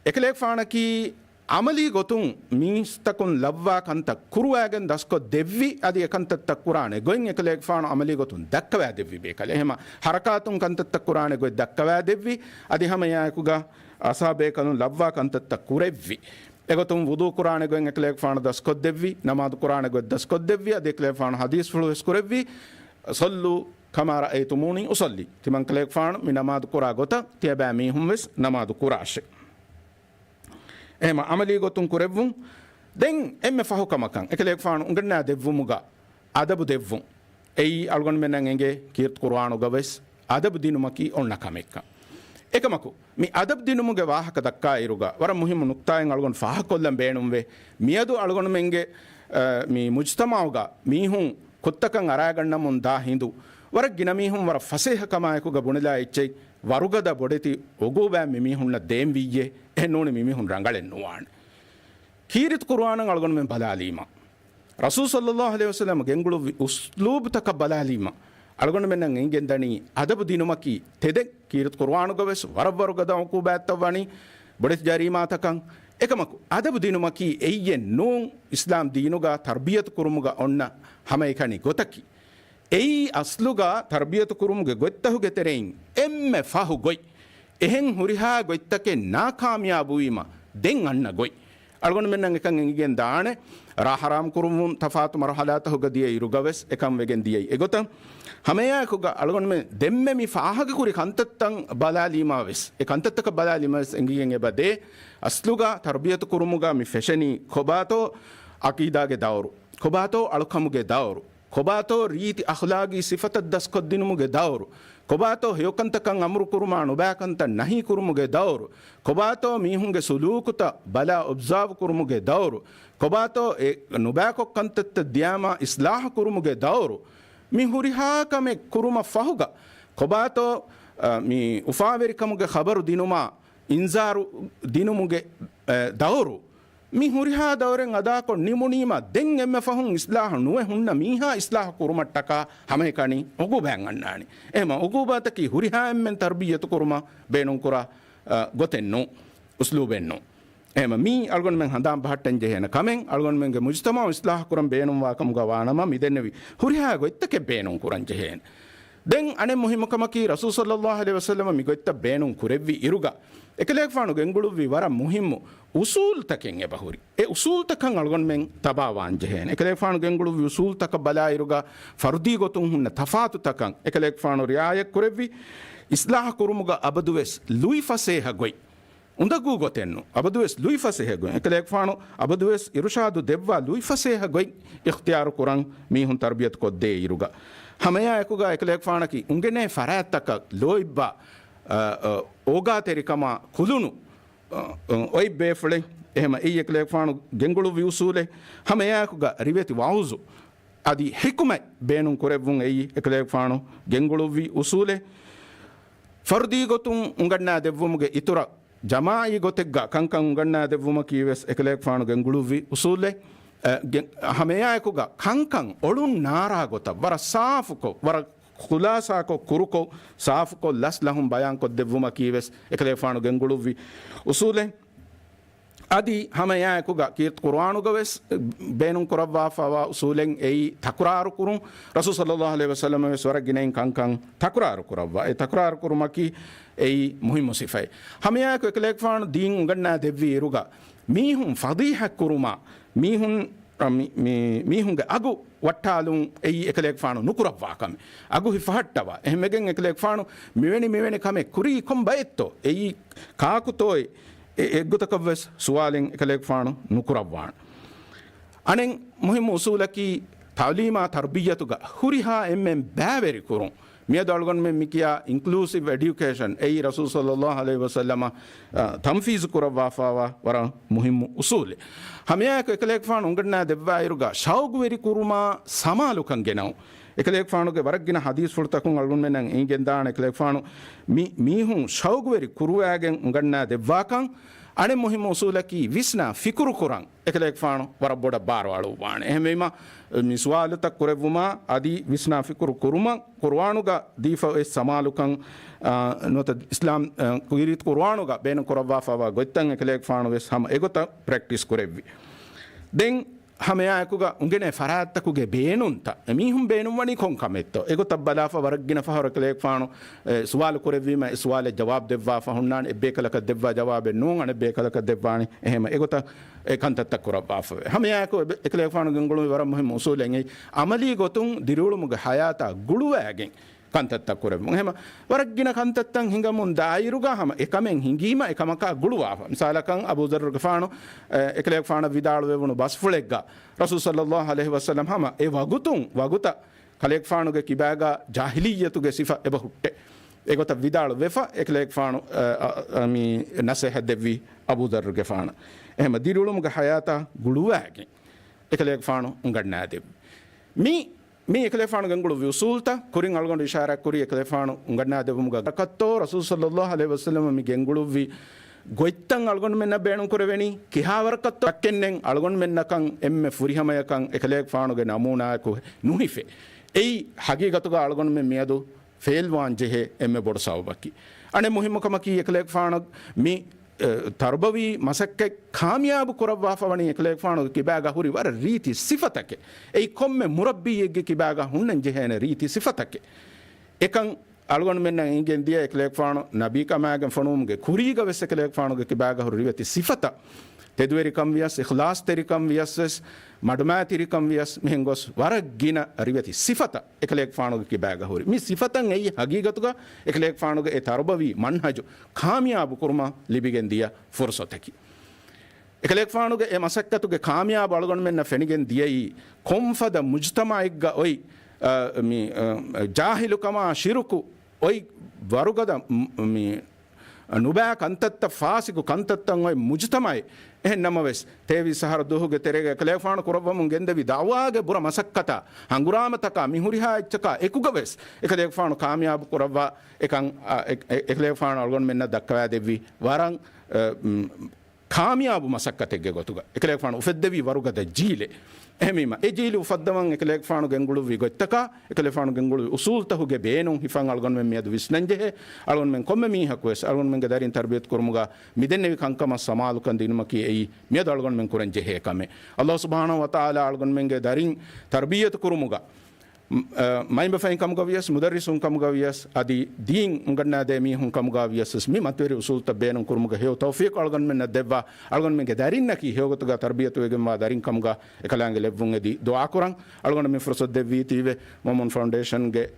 එකලෙක් ෆානකී අමලී ගොතුන් මිස්තකුන් ලව්වා කන්ත කුරුවෑගෙන් දස්කො දෙව්වි අදි එකන්තත්ත කුරානේ ගොයින් එකලෙක් ෆාන අමලී ගොතුන් දක්කවා දෙව්වි බේකල එහෙම හරකාතුන් කන්තත්ත කුරානේ ගොයි දක්කවා දෙව්වි අදි හැම යායකුගා අසාබේ කනු ලබ්වා කන්තත්ත කුරෙව්වි එගොතුම් වුදු කුරානේ ගොන් එකලෙක් ෆාන දස්කොත් දෙව්වි නමාදු කුරානේ ගොයි දස්කොත් දෙව්වි අද එකලෙක් ෆාන හදීස් ෆුලුස් කුරෙව්වි සල්ලු කමා රඅයිතුමූනි උසල්ලි තිමන් කලෙක් ෆාන මි නමාදු කුරා ගොත තියබෑ මීහුම් වෙස් නමාදු කුරාෂේ එහෙම අමලී ගොතුම් කුරෙව්වුම් දැන් එම්මෙ ෆහුකමකන් එකලෙක් ෆාන උංගන්නා දෙව්වුමුගා අදබු දෙව්වුම් එයි අල්ගොන් මෙන්නන් එගේ කීර්ත කුරානු ගවස් අදබු දිනුමකි ඔන්න කමෙක්ක එකමකු මේ අදබ් දිනුමුගේ වාහක දක්කා ඉරුගා වර මුහිම නුක්තායෙන් අල්ගොන් ෆහකොල්ලම් බේනුම් වේ මියදු අල්ගොන් මෙන්ගේ මේ මුජ්තමාවගා මීහුන් කොත්තකන් අරාගන්න මුන් දා හිඳු වර ගින මීහුන් වර ෆසේහ කමායකුග බුණලා ඉච්චයි වරුගද බොඩෙති ඔගෝබෑ මිමිහුන්ල දේම් වීයේ එන්නෝනේ මිමිහුන් රංගලෙන් නුවාන කීරිත් කුර්ආනන් අල්ගොන් මෙන් බලාලීම රසූල් සල්ලල්ලාහු අලයිහි වසල්ලම ගෙන්ගුළු උස්ලූබ් තක බලාලීම අල්ගොන් මෙන්න එංගෙන් දනි අදබ දිනුමකි තෙදෙක් කීරත් කුර්ආනුග වෙස් වරවරුග දවකු බෑත්තවනි බොඩෙත් ජරීමාතකන් එකමකු අදබ දිනුමකි එయ్యෙන් නෝන් ඉස්ලාම් දීනුගා තර්බියත් කුරුමුගා ඔන්න හැම එකනි ගොතකි එයි අස්ලුගා තර්බියත් කුරුමුගේ ගොත්තහුගේ තෙරෙන් එම්මෙ ෆහු ගොයි එහෙන් හුරිහා ගොත්තකේ නාකාමියාබු වීම දෙන් අන්න ගොයි අල්ගොන් මෙන්න එකන් එංගෙන් දානේ රාහරාම් කුරුමුන් තෆාතු මරහලාතහුග දිය ඉරුගවස් එකම් වෙගෙන් දියයි එගොතම් හමයාකුග අලගොන් මේ දෙම්මෙ මි ෆාහග කුරි කන්තත්තන් බලාලීමාවෙස් ඒ කන්තත්තක බලාලීමස් එංගියෙන් එබදේ අස්ලුගා තර්බියතු කුරුමුගා මි ෆැෂනි කොබාතෝ අකීදාගේ දවරු කොබාතෝ අලුකමුගේ දවරු කොබාතෝ රීති අඛලාගී සිෆත දස්කොත් දිනුමුගේ දවරු කොබාතෝ හයොකන්තකන් අමරු කුරුමා නුබෑකන්ත නහි කුරුමුගේ දවරු කොබාතෝ මීහුන්ගේ සුලූකුත බලා ඔබ්සර්ව් කුරුමුගේ දවරු කොබාතෝ නුබෑකොක් කන්තත්ත දියාමා ඉස්ලාහ කුරුමුගේ දවරු මි හුරිහාකමෙ කුරුම ෆහුග කොබාතෝ මි උෆාවෙරිකමුගේ ඛබරු දිනුමා ඉන්සාරු දිනුමුගේ දවරු මි හුරිහා දවරෙන් අදාකො නිමුනීම දෙන් එම්ම ෆහුන් ඉස්ලාහ නුවේ හුන්න මීහා ඉස්ලාහ කුරුමට්ටකා හැම එකනි ඔගු බෑන් අන්නානි එහෙම ඔගු බතකි හුරිහා එම්මෙන් තර්බියතු කුරුම බේනුම් කුරා ගොතෙන්නු උස්ලූබෙන්නු එහෙම මී අල්ගොන් මෙන් හඳාම් බහට්ටෙන් ජෙහෙන කමෙන් අල්ගොන් මෙන්ගේ මුජ්තමා ඉස්ලාහ කුරම් බේනුම් වාකමුගා වානම මිදෙන්නවි හුරිහා ගොත්තකේ බේනුම් කුරන් ජෙහෙන දැන් අනේ මුහිමකමකි රසූල් සල්ලල්ලාහු අලයිහි වසල්ලම මිගොත්ත බේනුම් කුරෙව්වි ඉරුගා එකලෙක් ෆානු ගෙන්ගුළු විවර මුහිම්මු උසූල් තකෙන් එබහුරි ඒ උසූල් තකන් අල්ගොන් මෙන් තබා වාන් ජෙහෙන එකලෙක් ෆානු ගෙන්ගුළු උසූල් තක බලා ඉරුගා ෆර්දී ගොතුන් හුන්න තෆාතු තකන් එකලෙක් ෆානු රියායක් කුරෙව්වි ඉස්ලාහ කුරුමුගා අබදුවෙස් ලුයි ෆසේහ ගොයි උඳගු ගොතෙන්නු අබදුවෙස් ලුයි ෆසේහ ගොයි එකලෙක් ෆානු අබදුවෙස් ඉරුෂාදු දෙව්වා ලුයි ෆසේහ ගොයි ඉඛතියාර කුරන් මීහුන් තර්බියත් කොද්දේ ඉරුගා හමයා එකුගා එකලෙක් ෆානකි උංගෙනේ ෆරාත්තක ලෝයිබ්බා ඕගා තෙරිකමා කුළුණු ඔයි බේෆලේ එහෙම ඊ එකලෙක් ෆානු ගෙන්ගුළු විඋසූලේ හමයාකුගා රිවෙති වෞසු අදි හිකුමයි බේනුම් කොරෙවුන් එයි එකලෙක් ෆානු ගෙන්ගුළු විඋසූලේ ෆර්දී ගොතුන් උංගන්නා දෙවුමුගේ ඉතුර ජමායි ගොතෙක්ගා කංකං උංගන්නා දෙවුම කීවස් එකලෙක් ෆානු ගෙන්ගුළු විඋසූලේ හමයාකුගා කංකං ඔළුන් නාරා ගොත වර සාෆුකෝ වර ಖುಲಾಸಾಕೋ ಕುರುಕೋ ಸಾಫ್ಕೋ ಲಸ್ ಲಹುಂ ಬಯಾಂಕೋ ದೆವ್ವುಮ ಕೀವೆಸ್ ಎಕಲೆ ಫಾಣು ಗೆಂಗುಳುವಿ ಉಸೂಲೆ ಅದಿ ಹಮಯಾಕುಗ ಕೀರ್ತ್ ಕುರ್ಆನುಗವೆಸ್ ಬೇನುಂ ಕುರವ್ವಾಫಾವಾ ಉಸೂಲೆಂ ಏಯಿ ತಕುರಾರು ಕುರುಂ ರಸೂಲ್ ಸಲ್ಲಲ್ಲಾಹು ಅಲೈಹಿ ವಸಲ್ಲಂ ಸ್ವರಗಿನೆಂ ಕಂಕಂ ತಕುರಾರು ಕುರವ್ವಾ ಏ ತಕುರಾರು ಕುರುಮಕಿ ಏಯಿ ಮುಹಿಮ್ಮು ಸಿಫೈ ಹಮಯಾಕು ಎಕಲೆ ಫಾಣು ದೀನ್ ಉಗಣ್ಣ ದೆವ್ವಿ ಇರುಗ ಮೀಹುಂ ಫದೀಹ ಕುರುಮ ಮೀಹುಂ මීහුන්ගේ අගු වට්ටාලුන් එයි එකලෙක් ෆානු නුකුරව්වාකම අගු හිෆහට්ටවා එහෙමගෙන් එකලෙක් ෆානු මෙවැනි කමෙ කුරී කොම් බයත්තෝ එයි කාකුතෝයි එග්ගුතකවස් සුවාලෙන් එකලෙක් ෆානු නුකුරව්වාන අනෙන් මුහිම් උසූලකි තවලීමා තර්බියතුගා හුරිහා එම්මෙන් බෑවෙරි කුරුන් මිය දල්ගොන් මෙ මිකියා ඉන්ක්ලූසිව් එඩියුකේෂන් එයි රසූල් සල්ලල්ලාහු අලයිහි වසල්ලම තම්ෆීස් කුරව්වාෆාවා වර මුහිම් උසූලේ හමයාක එකලෙක් ෆාන් උංගන්නා දෙව්වා ඉරුගා ෂෞග් වෙරි කුරුමා සමාලුකන් ගෙනව එකලෙක් ෆානුගේ වරක්ගින හදීස් ෆුල්තකුන් අල්ගොන් මෙන්නන් ඉංගෙන් දාන එකලෙක් ෆානු මීහුන් ෂෞගවරි කුරුවාගෙන් උගන්නා දෙව්වාකන් අනේ මොහිම උසූලකි විස්නා ෆිකුරු කුරන් එකලෙක් ෆානු වර බොඩ බාරවලු වාන එහෙමෙම මිස්වාලත කුරෙවුමා අදි විස්නා ෆිකුරු කුරුම කුර්ආනුගා දීෆා ඒ සමාලුකන් නොත ඉස්ලාම් කුගිරිත් කුර්ආනුගා බේන කුරවා ෆවා ගොත්තන් එකලෙක් ෆානු වෙස් හම එගොත ප්‍රැක්ටිස් කුරෙව්වි දෙන් හමයාකුග උන්ගෙන ෆරාත්තකුගේ බේනුන්ත මීහුම් බේනුම් වනි කොන්කමෙත්තෝ එගොත බලාෆ වරක්ගින ෆහර කලෙක් ෆානු සුවාල කුරෙවීම සුවාල ජවාබ් දෙවවා ෆහුන්නාන් එබ්බේකලක දෙවවා ජවාබ නූන් අනේ බේකලක දෙවවානි එහෙම එගොත ඒකන්තත්ත කුරවා ෆ හමයාකු එකලෙක් ෆානු ගංගුළු වර මොහිම උසූලෙන් ඒ අමලී ගොතුන් දිරුළුමුගේ හයාතා ගුළුවෑගෙන් කන්තත්ත කුරෙමු එහෙම වරක්ගින කන්තත්තන් හිඟමුන් දායිරුගා හම එකමෙන් හිඟීම එකමකා ගුළුවා මිසාලකන් අබූ දර් ගෆානු එකලෙක් ෆාන විදාළු වෙවුණු බස් ෆුලෙග්ගා රසූල් සල්ලල්ලාහු අලයිහි වසල්ලම් හම ඒ වගුත කලෙක් ෆානුගේ කිබෑගා ජාහිලියතුගේ සිෆා එබ හුට්ටේ ඒගොත විදාළු වෙෆා එකලෙක් ෆානු මි නසහ දෙවි අබූ දර් ගෆාන එහෙම දිරුළුමුගේ හයාතා ගුළුවාගෙන් එකලෙක් ෆානු උංගන්නා දෙවි මේ එකලෙෆානු ගංගුළු විසූල්ත කුරින් අල්ගොන්ඩ ඉෂාරක් කුරි එකලෙෆානු උංගන්නා දෙවමුග කත්තෝ රසූල් සල්ලල්ලාහු අලයිහි වසල්ලම් මි ගංගුළු වි ගොයිත්තන් අල්ගොන්ඩ මෙන්න බේණු කරවෙනි කිහාවරකත්තෝ අක්කෙන්නෙන් අල්ගොන්ඩ මෙන්නකන් එම්මෙ ෆුරිහමයකන් එකලෙෆානුගේ නමූනාකු නුහිෆේ එයි හගීගතුග අල්ගොන්ඩ මෙ මියදු ෆේල්වාන් ජෙහෙ එම්මෙ බොඩ සවබකි අනේ මුහිම්මකම කී එකලෙෆානු මි තර්බවි මසක්ක කාමියාබ කුරවා ෆවණි එකලෙක් ෆානු කිබෑග හුරි වර රීති සිෆතක ඒ කොම්මෙ මුරබ්බියෙක්ගේ කිබෑග හුන්නන් ජෙහෙන රීති සිෆතක එකන් අල්ගොන් මෙන්න ඉංගෙන් දිය එකලෙක් ෆානු නබී කමාගෙන් ෆනුම්ගේ කුරීග වෙස් එකලෙක් ෆානුගේ කිබෑග හුරි රිවති සිෆත තෙදුවරිකම් වියස් ඉඛලාස් තරිකම් වියස් මඩමා තරිකම් වියස් මෙහෙන්ගොස් වරගින රිවති සිෆත එකලෙක් ෆානුගේ කිබෑග හුරි මේ සිෆතන් එයි හගීගතුග එකලෙක් ෆානුගේ ඒ තරබවි මන්හජු කාමියාබ කුර්මා ලිබිගෙන් දිය ෆුර්සතකි එකලෙක් ෆානුගේ ඒ මසක්කතුගේ කාමියාබ අල්ගොන් මෙන්න ෆෙනිගෙන් දියයි කොම්ෆද මුජ්තමායිග්ග ඔයි මි ජාහිලුකමා ශිරුකු ඔයි වරුගද මි නුබෑ කන්තත්ත ෆාසිකු කන්තත්තන් ඔයි මුජ්තමයි එහෙන්නම වෙස් තේවි සහර දුහුගේ තෙරේගේ එකලෙක් ෆානු කුරවමුන් ගෙන්දවි දාවාගේ බුර මසක්කතා හංගුරාමතක මිහුරිහා එච්චක එකුග වෙස් එකලෙක් ෆානු කාමියාබ කුරවා එකන් එකලෙක් ෆානු අල්ගොන් මෙන්න දක්කවා දෙවි වරන් කාමියාබ මසක්කතෙක්ගේ ගොතුග එකලෙක් ෆානු උෆෙද්දවි වරුගද ජීලේ එහෙමීම ඒ ජීලි උෆද්දමන් එකලෙක් ෆානු ගෙන්ගුළු විගොත්තක එකලෙක් ෆානු ගෙන්ගුළු උසූල්තහුගේ බේනුන් හිෆන් අල්ගොන් මෙන් මියදු විස්නංජෙහෙ අල්ගොන් මෙන් කොම්මෙ මීහක් වෙස් අල්ගොන් මෙන්ගේ දරින් තර්බියත් කුරුමුගා මිදෙන්නෙවි කංකම සමාලුකන් දිනුමකි එයි මියදු අල්ගොන් මෙන් කුරන් ජෙහෙ කමෙ අල්ලාහ් සුබ්හානහු වතාලා අල්ගොන් මෙන්ගේ දරින් තර්බියත් කුරුමුගා මයින්බ ෆයින් කමුගවියස් මුදරිසුන් කමුගවියස් අදි දීන් උංගන්නා දෙමි හුන් කමුගවියස් මි මත්වරි උසූල්ත බේනුන් කුරුමුගා හේව තෞෆීක් අල්ගොන් මෙන් දෙවවා අල්ගොන් මෙන්ගේ දරින් නකි හේවගතුගා තර්බියත් වෙගෙන් මා දරින් කමුගා එකලංගේ ලැබුන් එදි දුආ කුරන් අල්ගොන් මෙන් ෆුර්සත් දෙවි තීවේ මොමුන් ෆවුන්ඩේෂන් ගේ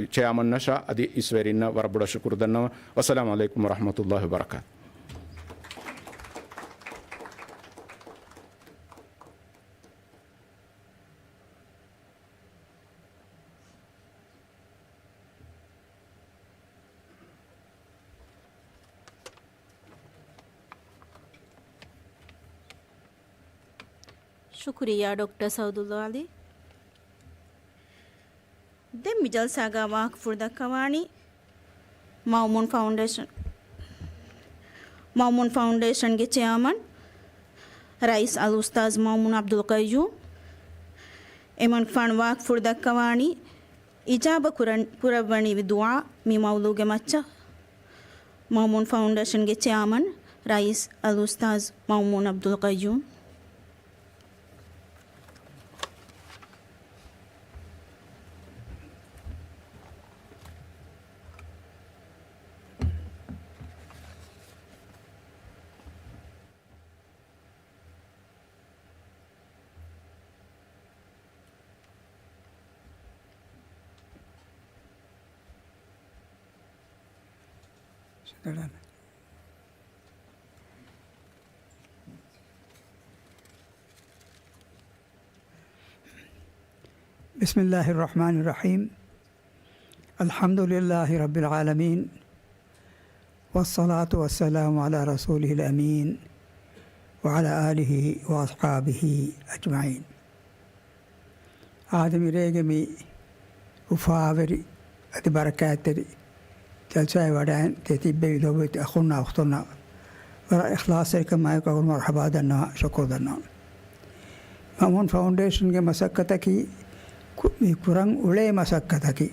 චෙයාමන් නෂා අදි ඉස්වෙරින්න වරබුඩ ශුක්‍ර දන්නවා වසලාමු අලයිකුම් වරහමතුල්ලාහි වබරකාත් शुक्रिया डॉक्टर सऊदुल्लाह अली दे मिजल सागा वाक फुर्दा कवानी माउमून फाउंडेशन के चेयरमैन रईस अल उस्ताज माउमून अब्दुल कय्यूम एमन फन वाक फुर्दा कवानी इजाब कुरवणी दुआ मी मौलू के मच्चा माउमून फाउंडेशन के चेयरमैन रईस अल उस्ताज माउमून अब्दुल कय्यूम बिस्मिल्लाहिर्रहमानिर्रहीम अल्हम्दुलिल्लाहि रब्बिल आलमीन वस्सलातु वस्सलामु अला रसूलिहिल अमीन व अला आलिहि व अस्हाबिहि अजमाइन आदमी रेगमी وفاوري أدي بركاتري جلسة ودان تتبعي دوبت أخونا أختنا ورا إخلاصي كما يقول مرحبا دنا شكر دنا مامون فاونديشن के मशक्क़त की कुरंग उड़े मशक्क़त की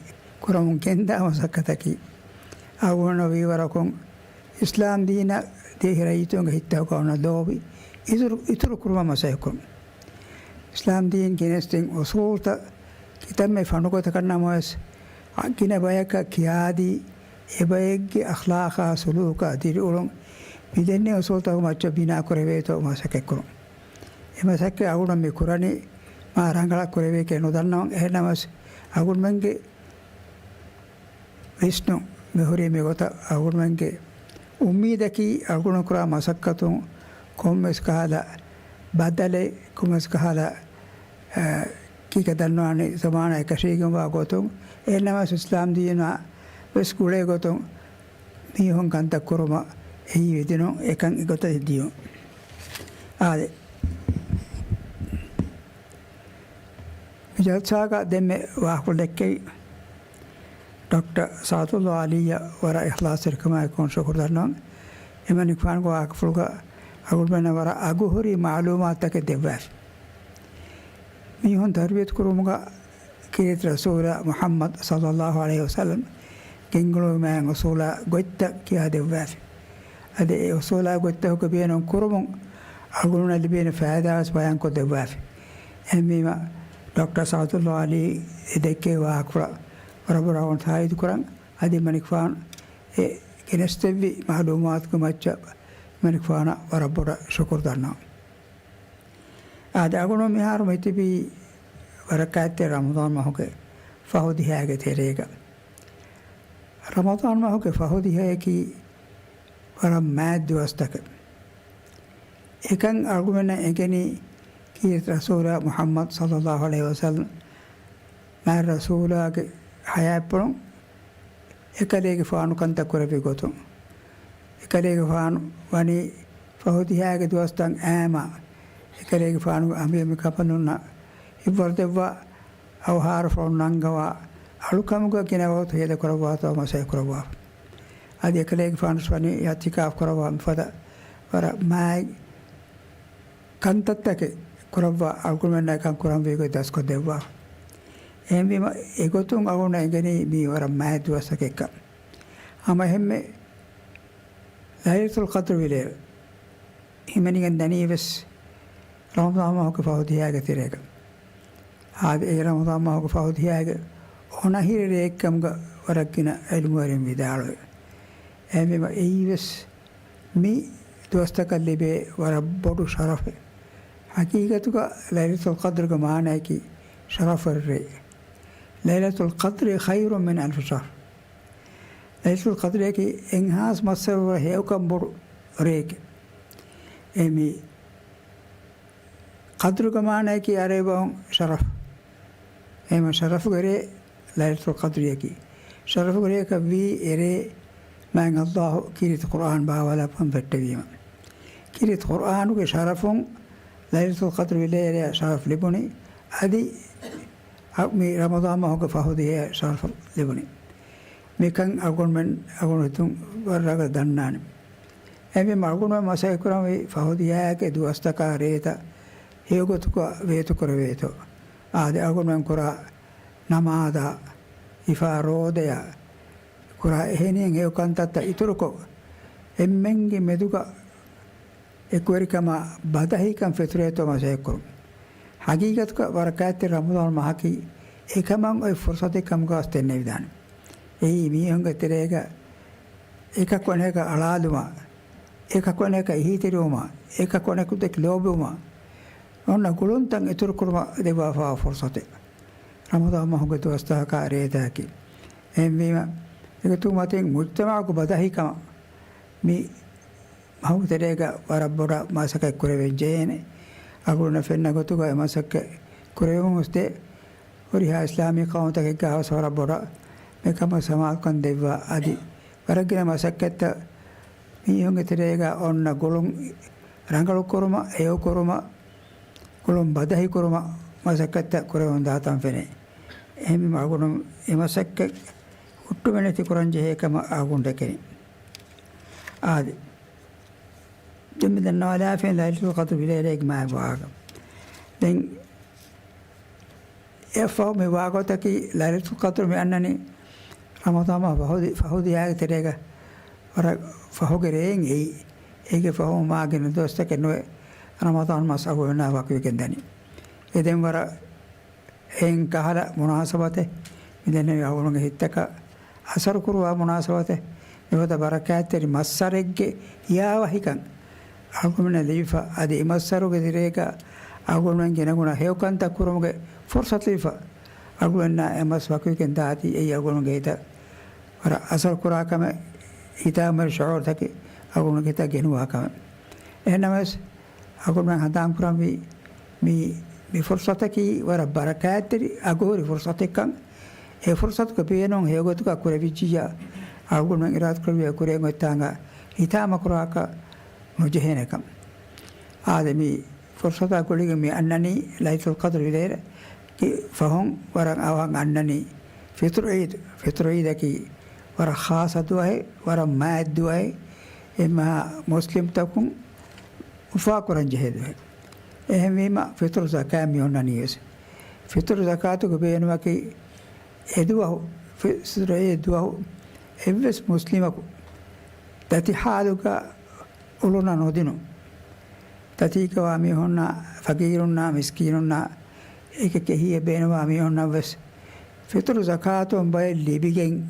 कुरंग केंदा मशक्क़त की आगुन विवरकों इस्लाम दीना देख रही तो हित्ता को ना दो भी इधर कुरमा मशक्क़त इस्लाम दीन के नेस्टिंग उसूल तक किताब में फनों को तकरना मौस किने बाया का कियादी एबायक के अखलाक़ा सलूका दिल उलों बिदने उसूल तक मच्चा बिना करे तो मशक्क़त එමසක්ක අගුණ මේ කුරණේ මා රංගල කුරවේ කියන උදන්නම් එහෙනමස් අගුණ මංගේ විෂ්ණු මෙහුරේ මේගොත අගුණ මංගේ උම්මීදකි අගුණ කුරා මසක්කතුන් කොම්මස් කහලා බදලේ කොම්මස් කහලා කීක දන්නවනේ සමාන එකශීගම වාගොතුන් එහෙනමස් ඉස්ලාම් දිනා ස්කූලේ ගොතුන් මිහොන් කන්ත කුරුම එහි වෙදිනෝ එකන් ගොත දියෝ ආදේ जलसा दिन में वाह को देख के डॉक्टर सातुल्ला आलिया वरा इखलास रकमा कौन शुक्र दरना इमन इकफान को आकफुल का अगुल में वरा अगुहरी मालूमात तक देवास मीहों तरबियत करूँगा किरत रसूल मोहम्मद सल्लल्लाहु अलैहि वसल्लम किंगलो में रसूला गोत्ता किया देवास अदे रसूला गोत्ता को बियनों करूँगा अगुल ने बियन फ़ायदा उस बयान को देवास एमीमा डॉक्टर सातुल्ला अली देखे वाकरा बराबर आवन थाई दुकरंग आदि मनिकफान ए किनेस्ते भी मालूमात को मच्चा मनिकफाना बराबर शुक्र दरना आदि अगुणों में हार में भी बरकत रमज़ान में होके फ़हुदी है कि तेरेगा रमज़ान में होके फ़हुदी है कि बरा मैद दिवस तक एकंग अगुणों ने एकनी कि रसूल मोहम्मद सल्लल्लाहु अलैहि वसल्लम मैं रसूल के हया पढ़ूँ एकले के फ़ानु कंता करे भी गोतुं एकले के फ़ानु वानी फ़हुदी है कि दोस्तंग ऐमा एकले के फ़ानु अमी अमी कपनुना इबरते वा अवहार फ़ोनंगवा अलुकम को किने वो तो ये करवा तो मसे करवा आदि एकले के फ़ानु स्वानी यातिकाफ करवा मफ़दा पर मैं कंता तक kurabwa alkulmena kan kuram vego das ko dewa embi egotung agona engeni mi wara mahdu asakeka ama hemme laylatul qadr wile himani gandani bes ramadan ma ko fawdiya ga tirega ad e ramadan ma ko fawdiya ga ona hirere ekam ga warakina ilmuarim vidalo embi ma eibes mi dostaka lebe wara bodu sharafe हकीकत का लैलतुल क़द्र का माना है कि शरफ़ रे लैलतुल क़द्र खैर मिन अल्फ़ शहर लैलतुल क़द्र की इंहास मसर है कम बुर रे के एमी क़द्र का माना है कि अरे वो शरफ़ एमा शरफ़ करे लैलतुल क़द्र की शरफ़ करे कभी एरे मैं अल्लाह किरित कुरान बावला पन बट्टेवीमा किरित कुरान के शरफ़ों लैलतुल क़द्र विलेरे शरफ लिबुनी आदि मी रमज़ान में होकर फ़हुदी है शरफ लिबुनी मिकंग अगुनमें अगुनतुं वर्रग दन्नान एमे मागुन में मसाई कुराम फ़हुदी है के दुआस्ता का रेता हेगो तो का वेतो कर वेतो आदि अगुनमें कुरा नमादा इफ़ारोदया कुरा हेनिंग हे कंता इतुरुको एम्मेंगे मेदुका एकवरिकमा बदही कम फितरे तो मज़े करूँ हकीकत का बरकत रमज़ान माह की एकमंग और फुर्सत कम का अस्ते नहीं दान यही मीहंग तेरेगा एक कोने का अलादुमा एक कोने का ही तेरुमा एक कोने को देख लोबुमा और न गुलुन तंग इतुर कुरमा देवाफा फुर्सत रमज़ान माह के तो अस्ता का रेता की एम एक तो मत मुज्तमा को बदही कम मी माहू तेरेगा वरबोरा मासके कुरेवे जेने अगुन फिरना को तो का मासके कुरेवे मुस्ते और यह इस्लामी कौम तक का वरा बोरा में कम समाज कन देवा आदि वरगिना मासके त मियोंगे तेरेगा और न गुलुं रंगलो कुरमा एयो कुरमा गुलुं बदही कुरमा मासके त कुरेवे दातां फिरे එහෙම අගුණ එමසක්ක උට්ටු වෙනති කුරංජහේකම අගුණ්ඩකෙනි ආදි දෙමෙ දන්නවා ලාෆෙන් ලයිලුල් ඛද්ර් විලේලෙක් මාවාග දැන් එෆෝ මේ වාගතකි ලයිලුල් ඛද්ර් මේ අන්නනේ රමදාන ෆහුදි යාගේ තෙරේක වර ෆහුගරෙන් ඒකේ ෆහු මාගෙන දොස්තක නෝ රමදාන මාස අගුණා වකෙන් දනි එදෙන් වර එන් කහල මුනාසබතේ ඉදෙන යවුණගේ හිටක අසර කුරුවා මුනාසබතේ එවද බරකාතරි මස්සරෙග්ගේ යාවහිකන් අගුණ ලීෆා අදී මස්සරුගේ දිරේක අගුණන් ගෙනගුණ හේවකන්ත කුරුමුගේ ෆොර්සත් ලීෆා අගුණ එමස් වකෙන් දාති ඒ අගුණගේ හිට වර අසර කුරාකම හිතාමර ෂෝර් තකි අගුණගේ හිට ගෙනුවාකම එනමස් අගුණ හදාම් කුරම් මේ ෆොර්සතකි වර බරකාතරි අගෝරි ෆොර්සතෙක්කන් ඒ ෆොර්සත් කපේනොන් හේගොතුක කුරවිචියා අගුණ ඉරාත් කරුවේ කුරේ ගොතාංග හිතාම කුරාක මුජහෙනකම් ආදමි ෆොර්සත කුලිග මේ අන්නනි ලයිතුල් ඛද්ර් විලේර කි ෆහොන් වර අවන් අන්නනි ෆිත්‍ර ඊදකි වර ખાસ දුවයි වර මාද් දුවයි එම මුස්ලිම් තකුන් උෆා කුරන් ජහෙදුයි එහෙමීම ෆිත්‍ර සකාම් යොන්නනියස් ෆිත්‍ර සකාතු ගබේනවකි එදුව ෆිත්‍ර එදුව එවස් මුස්ලිමකු තති හාලුක උලුන නොදිනු තතිකවා මේ හොන්න ෆකීරුන්නා මිස්කීනුන්නා ඒක කෙහිය බේනවා මේ හොන්න වස් ෆිත්‍ර සකාතුම් බය ලිබිගෙන්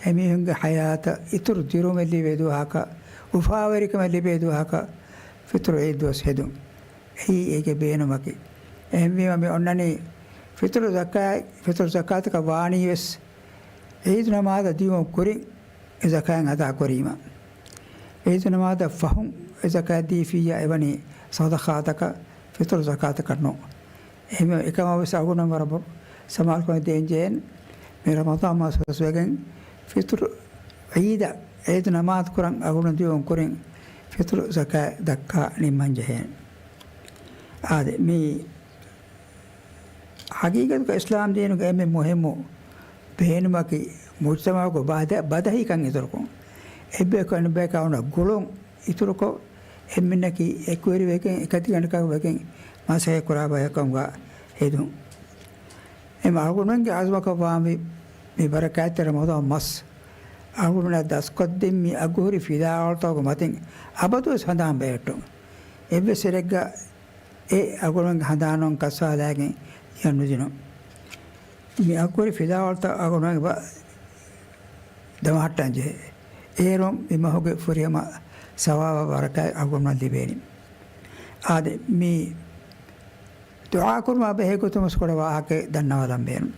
එමිහුන්ගේ හයාත ඉතුරු දිරුම ලිබෙදුහක උෆාවරිකම ලිබෙදුහක ෆිත්‍ර එදුවස් හෙදුම් ඒකේ බේනමකි එහෙම මේ ඔන්නනේ ෆිත්‍ර සකාතක වාණියස් ඒත් නමාද දියුම් කුරින් එසකයන් අදා කුරීම ඒත් නමාද ෆහුම් එසකා දීෆියා එවනි සදඛාතක ෆිත්‍ර සකාත කරනෝ එහෙම එකම අවසගුණ වරබ සමාල් කොයි දෙන්ජෙන් මේ රමදාන් මාස වසගෙන් ෆිත්‍ර ඊද ඒත් නමාද කුරන් අගුණ දියුම් කුරින් ෆිත්‍ර සකා දක්කා නිමන් ජහෙන් ආදේ මේ හගීගත ඉස්ලාම් දේනුක එමෙ මොහෙමු බේනමකි මුජ්තමාක බදහිකන් ඉතුරුකෝ එබ්බේ කන බේකවන ගොලොන් ඉතුරුකෝ එම්මිනකි එක්වරි වේකෙන් එකති ගණකක් වේකෙන් මාසේ කුරාබයකම් ගා හේදුම් එම අගුණන්ගේ ආස්වක වාමි මේ බරකාතර මොදා මස් අගුණ දස්කොත් දෙමි අගෝරි ෆිදාවල්තෝක මතින් අබතු සඳහන් බේටෝ එබ්බේ සෙරෙග්ග ඒ අගුණන් හදානොන් කස්සාලාගෙන් යනුදිනෝ මේ අගෝරි ෆිදාවල්ත අගුණන්ගේ දමහට්ටන්ජේ ඒරොම් විමහොගේ ෆුරියම සවාව වරකයි අගුණ ලිබේනි ආදේ මේ දුආ කුරුම බෙහෙකුතුමස් කොටවාහකේ දන්නවලම් බේන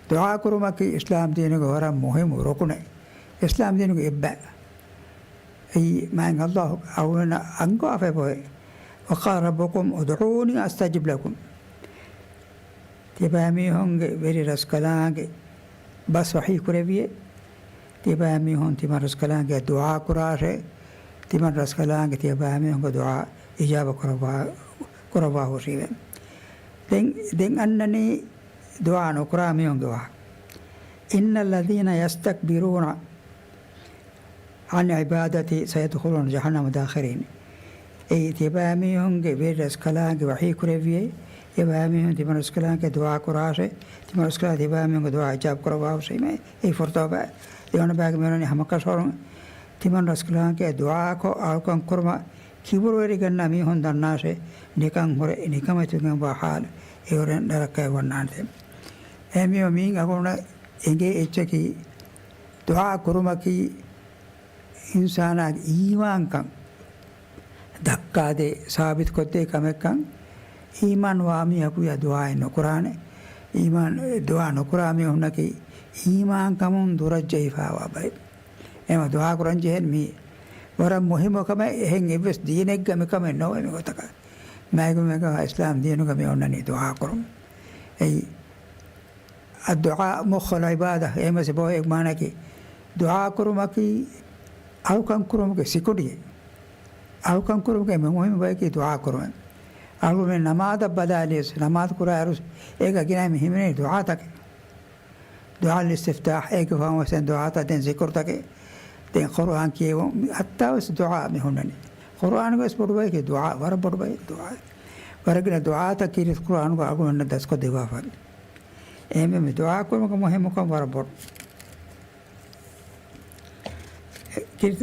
දුආ කුරුමකි ඉස්ලාම් දිනුක වර මොහෙම රොකුනේ ඉස්ලාම් දිනුක එබ්බා ඒ මං අල්ලාහ් අවුන අංගාෆේ බොයි وقال ربكم ادعوني استجب لكم تبامي هونغ ويري رسكلانغ بس وحي كربيه تبامي هون تمر رسكلانغ دعاء قراشه تمر رسكلانغ تبامي هونغ دعاء اجابه قربا وشيبه دين انني دعاء نقرامي هونغ دعاء ان الذين يستكبرون عن عبادتي سيدخلون جهنم داخرين اي تبامي هونغ ويري رسكلانغ وحي كربيه تبامي هون تمر رسكلانغ دعاء قراشه تمر رسكلانغ تبامي هونغ دعاء اجاب قربا وشيبه اي فرتوبه يونا باغ ميروني همكا سورون تمن رسكلان کے دعا کو آلکان کرما کیبروری گنا می ہون دناسے نکان ہور نکام تگن بحال ایورن درکے ونانتے امی مین اگونا انگے اچکی دعا کرما کی انسان ایمان کان دکا دے ثابت کوتے کمکان ایمان وامی اکو یا دعا نو قران ایمان دعا نو قرامی ہونا کی ایمان کمون درجه فاوا بای එම දුආ කරන් ජෙහෙන් මී වර මොහිමකම එහෙන් එවස් දීනෙක් ගමකම නෝ එමෙ ගතක මෑගමක ඉස්ලාම් දීනුක මේ ඔන්නනි දුආ කරමු එයි අදුආ මුඛල් ඉබාදා එමෙ බෝ එක් මානකි දුආ කරමකි අවකම් කරමක සිකුඩියේ අවකම් කරමක මේ මොහිම බයි දුආ කරමු අලු මේ නමාද බදාලියස් නමාද කුරාරුස් ඒක ගිනා මෙහිමනේ දුආ තක دعاء الاستفتاح ايك فهم وسن دعاء تدين ذكرتك دين قرآن كي حتى بس دعاء مهونني قرآن بس برباي كي دعاء ور برباي دعاء ورقنا دعاء تكير القرآن وأقول أن دس كده وافر إيمم دعاء كل مكان مهم مكان ور بر كيف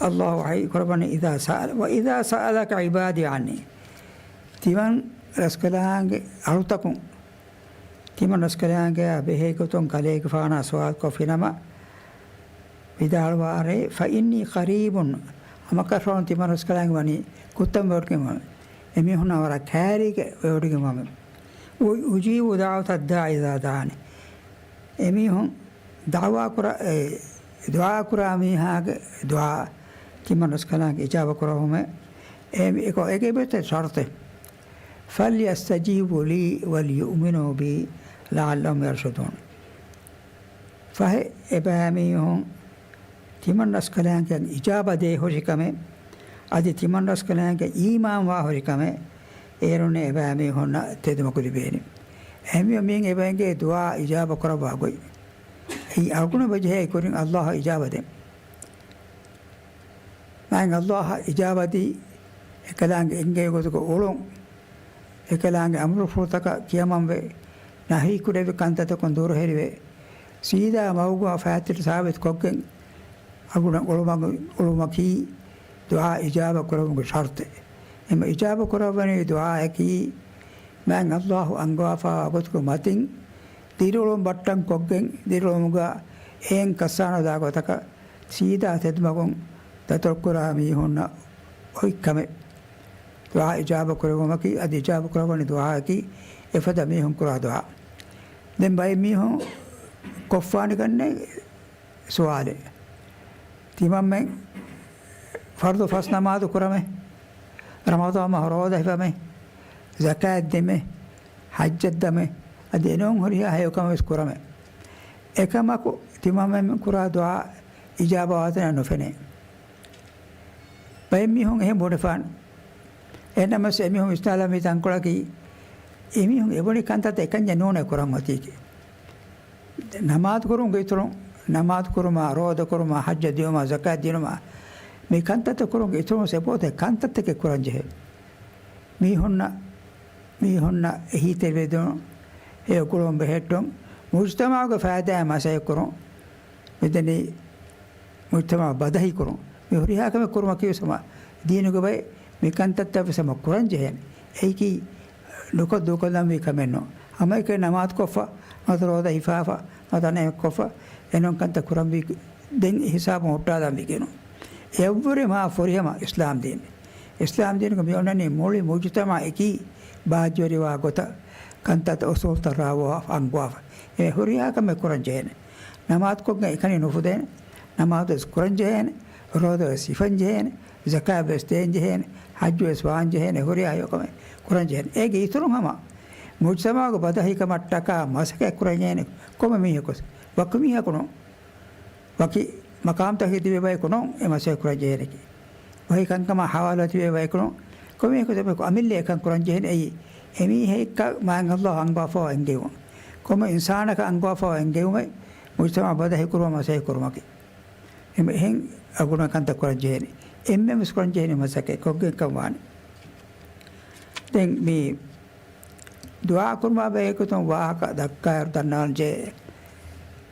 الله حي قربنا إذا سأل وإذا سألك عبادي عني تيمان رسكلانج أرتكم تيمان رسكلانج بهيك تون كليك فانا سوال كفينما بدار واره فإني قريب أما كفرون تيمان رسكلانج واني كتم وركم إمي هنا ورا كاريك وركم وأجيب دعوة الداعي إذا دعاني إمي هم دعوة كرا دعاء كرا مي هاك دعاء تيمان رسكلانج إجابة كرا هم إمي إكو إجابة شرطه فليستجيبوا لي وليؤمنوا بي لعلهم يرشدون فهي إباميهم تيمان رسكلان كان إجابة دي هوريكامي أدي تيمان رسكلان كان إيمان وهوريكامي إيرون إباميهم تدمكو لبيني أمي مين إبامي دعاء إجابة كربا قوي هي أقول بجهة يكون الله إجابة دي مع الله إجابة دي كلام إنجي يقولك أولون එකලාගේ අමෘතක කියමම් වේ නැහි කුඩේ කන්තත කොඳුර හෙරිවේ සීදා මවුගා ෆාතිර සාබත් කොක්කෙන් අගුණ ඔලොමකි දුආ ඉජාබ කරමුගේ ෂර්ත එම ඉජාබ කරවන්නේ දුආ එකි මං අල්ලාහ් අංගවාෆා අගතුක මතින් දිරොලොම් බට්ටන් කොක්කෙන් දිරොලොමුගා එන් කසාන දාගතක සීදා තෙත්මගොන් දතොක් කරා මීහොන්න ඔයිකමේ دعاء إجابة كرهمكي أدي إجابة كرهوني دعاءكي إفدا ميهم كره دعاء دم باي ميهم كفاني كنّي سؤالي تيمام من فرض فصل نماذ كرمه رمضان مهروده فمه زكاة دمه حج دمه أدي نوم هريا هيو كم يذكرمه إكماكو تيمام من كره دعاء إجابة واتنا نفني باي ميهم هم بونفان එනම සෙමිහුම් ඉස්ලාමී තංකොලකි එමිහුම් එවනි කන්තත එකන්ජ නෝනේ කරන් වතිකි නමාත් කරුම් ගිතරුම් නමාත් කරුම රෝද කරුම හජ්ජ දියුම සකාත් දියුම මේ කන්තත කරුම් ගිතරුම් සපෝත කන්තත කෙ කරන් ජෙ මීහොන්න එහිතේ වේදෝ ඒ කරුම් බෙහෙට්ටොම් මුජ්තමාග ෆාදා මාසය කරුම් මෙතනි මුජ්තමා බදහි කරුම් මේ හරියාකම කරුම කියසම දීනුග බයි මිකන්තත් අපසම කුරංජයන් ඒකි ලොක දුකලම් මේ කමෙන්නෝ අමයික නමාත් කොෆා මතරෝද හිෆාෆා මතනේ කොෆා එනොන් කන්ත කුරම්බි දෙන් හිසාබ මොට්ටා දම් විකේනෝ එව්වරේ මා ෆොරියම ඉස්ලාම් දීන කමියොන්නනේ මොලි මුජ්තමා ඒකි බාජ්වරිවා ගොත කන්තත් ඔසෝල් තරාවා අංගවා ඒ හොරියාකම කුරංජයන් නමාත් කොග්ග එකනේ නොෆුදෙන් නමාත් කුරංජයන් රෝද සිෆංජයන් زكاة بستين جهين حج وسوان جهين هوريا يوكم قرآن جهين إيه يثرون هما مجتمع کو بدأ هي كم أتاكا ماسك قرآن جهين كم ميه كوس وكميه كنون وكي مقام تهيدي بيباي كنون ماسك قرآن جهين كي وهي كان كم حوالات بيباي كنون كم ميه كوس بيكو أميل ليه كان قرآن جهين أي أمي هي كا ما الله أنغوا فوا أنجيوم كم إنسان كا أنغوا فوا أنجيوم مجتمع بدأ هي كروا ماسك كروا كي هين أقولنا كان تقرآن جهين එම්මෙම ස්කරන්ජේනේ මසකේ කොග්ගේ කවාන දැන් මේ දුආ කුර්මා බේකතුන් වාහක දක්කාර දන්නාන්ජේ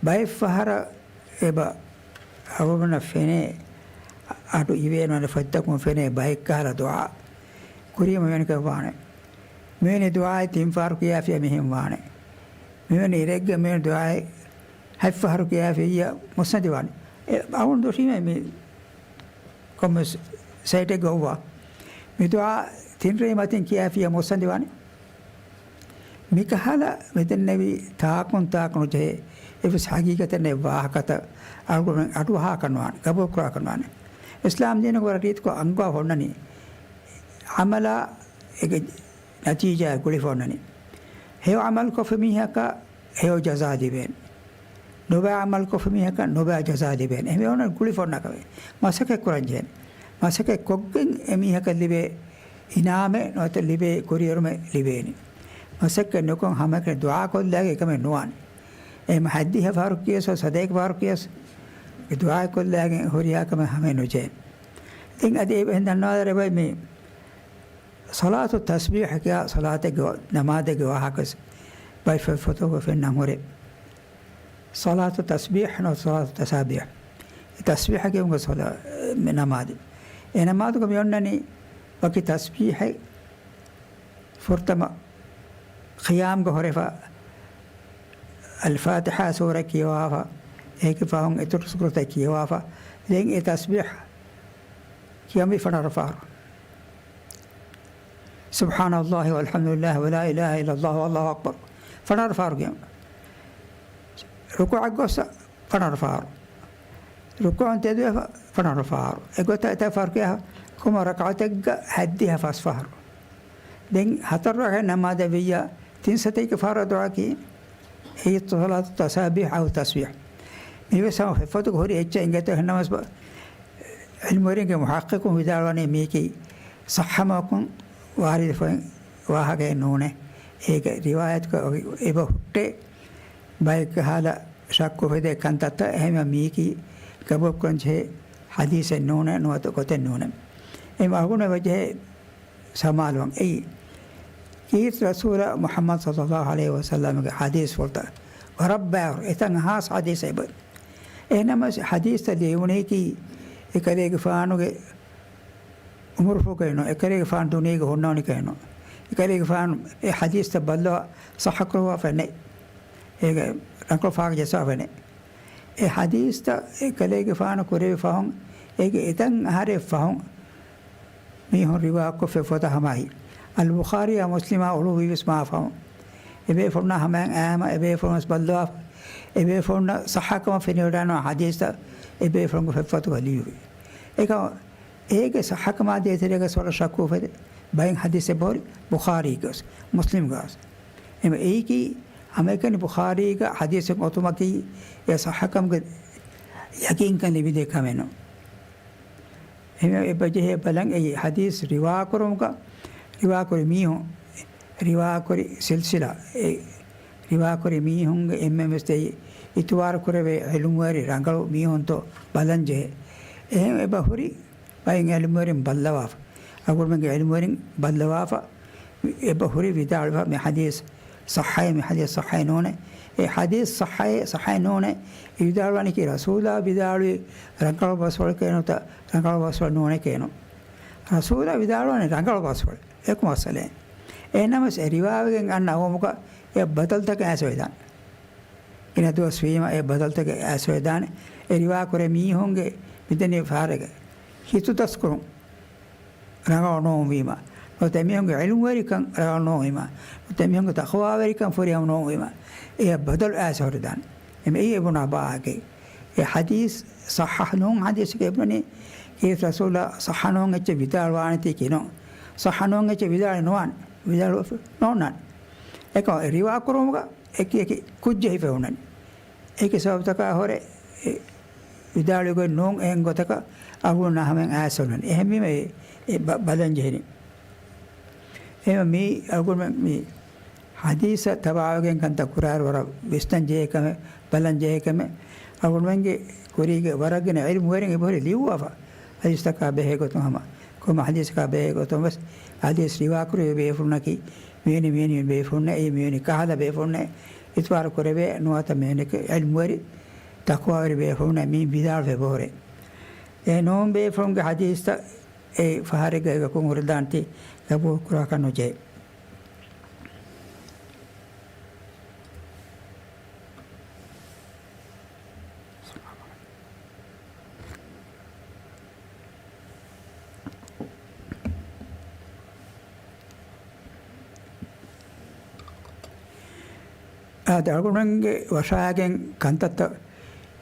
බයි ෆහර එබ අවමන ෆෙනේ අඩු ඉවේනවන ෆත්තකුම් ෆෙනේ බයි කාර දුආ කුරියම වෙන කවානේ මේනේ දුආයි තින් ෆාරු කියා ෆිය මෙහෙම වානේ මේනේ ඉරෙග්ග මේ දුආයි හයි ෆහරු කියා ෆිය මොසදි වානේ අවුන් දොෂීමේ මේ como seite gowa midwa tinre matin kiafia mosandewani mikahala meden nevi taakon je evis hagigate wahakata argumen atuha kanwan gabokra kanwan islam dina ko rit ko angwa honnani amala ege natija guli honnani he amal ko femihaka he jaza diben නොබෑ Amal කොෆමියක නොබෑ ජසා දෙබෙන එමෙ ඕන ගුලි ෆොන්නක වේ මාසක කරන්ජෙන් මාසක කොග්ගෙන් එමිහක ලිබේ ඉනාමේ නොත ලිබේ කුරියරුම ලිබේනි මාසක නොකොන් හැමක දුආ කොල්ලාගේ එකම නොවන محديها فاروقيس وصديق فاروقيس دعاء كل هوريا كما همين وجين تين أديب عند النظر بمي صلاة التسبيح كيا صلاة نماذج وهكذا باي في فتوى في النموري صلاة التسبيح نو صلاة التسابيح التسبيح كيا صلاة نماذج نماذج كم يونني باقي تسبيح فرتما قيام غهرفا الفاتحة سورة كيوافا هيك فهم اترسكرت كيوافا لين التسبيح كيامي فنرفار سبحان الله والحمد لله ولا إله إلا الله والله أكبر فنرفار كيام ركوع قصة فنرفار ركوع تدوي فنرفار اقول تفار كيها كما ركعتك هديها فاسفار لين هترى نماذج بيا تنسى كفارة دعاء هي صلاة التسابيح أو التسبيح ميبسام في فتوى هوري إتشا إنجته الناس المورين كمحقق في داراني ميكي صح ما كون وارد فين وهاك نونه هيك رواية كإبه هتة بايك هذا شاكو في ده كانت هم ميكي كبب كنجه حديث نونه نوات قط نونه إما أقول وجه سمالون أي كيس رسول محمد صلى الله عليه وسلم حديث فلتا وربع إتن هاس حديث إبن إنما حديث اللي كي إكريك فانو عمر فوق إنه إكريك فان دونيك هنوني كإنه إكريك فان حديث تبلوا صح كلوا فني إيه رانكو فاق جسا فني حديث تا إكريك فان كوري فهم إيه إتن هاري فهم ميهون رواق في فوتا هماي البخاري ومسلم أولو بسمع فهم إبي فرنا همين أما إبي فرنا سبلوا إبي فرنا صحة ما في نيرانو حديث إبي فرنا في فتوى ليو إيك صحة ما دي تريك سوال شكو في باين حديث بوري بخاري كاس مسلم كاس إما إيكي أمريكان بخاري كا حديث أوتوماتي يا صحة كم يقين كان لبي देखा मैंने إما إبجه بلن أي حديث رواية كروم كا رواية كريمي هون رواية كري سلسلة رواية كريمي هون مستي إتوار كري علموري رانغلو مي هون تو بلن جه إبهوري باين علموري بلواف أقول من علموري بلواف إبهوري بدار من حديث صحيح من حديث صحيح نونه حديث صحيح نونه بدار واني كي رسولا بدار رانغلو بسول كينو تا رانغلو بسول نونه كينو رسولا بدار واني رانغلو بسول एक मसले एनमस रिवावें अन्ना होमुका ए बदल तक ऐसे वेदान इन तो स्वीमा ए बदल तक ऐसे वेदान ए रिवा करे मी होंगे बिदने फारेगे हितु तस्करो रंगा मीमा तो तेमी होंगे इल्म वरिकन रंगा मीमा तो तेमी होंगे तखवा वरिकन फुरिया मीमा ए बदल ऐसे वेदान एम ए बुना बागे ए हदीस صحح نون حديث كيبني كيف رسول صح نون اتش بدار وانتي كينو صحنون اتش بدار نوان بدار نونان اكو ريوا كرومغا اكي كوجي فونن اكي سبب تكا هوري بدار لو نون انغو تكا اغو نحمن اسونن اهمي مي بدن جهني مي اغو مي حديث تباوگن كنت قرار ور وستن جيكم بلن جيكم اغو منگي كوريگه ورگن علم ورنگه بوري ليوافا حديث تكا بهيگو هما كم حديث كابه قطعم بس حديث رواية كره بيفرنا كي ميني بيفرنا أي ميني كهذا بيفرنا إتوار كره بي نواتا ميني علم وري تقوى وري بيفرنا مين بدار في بوري نوم بيفرنا كحديث تا فهاري كم وردانتي كبو كرا كانو جاي هذا أقولن وشاعن كانت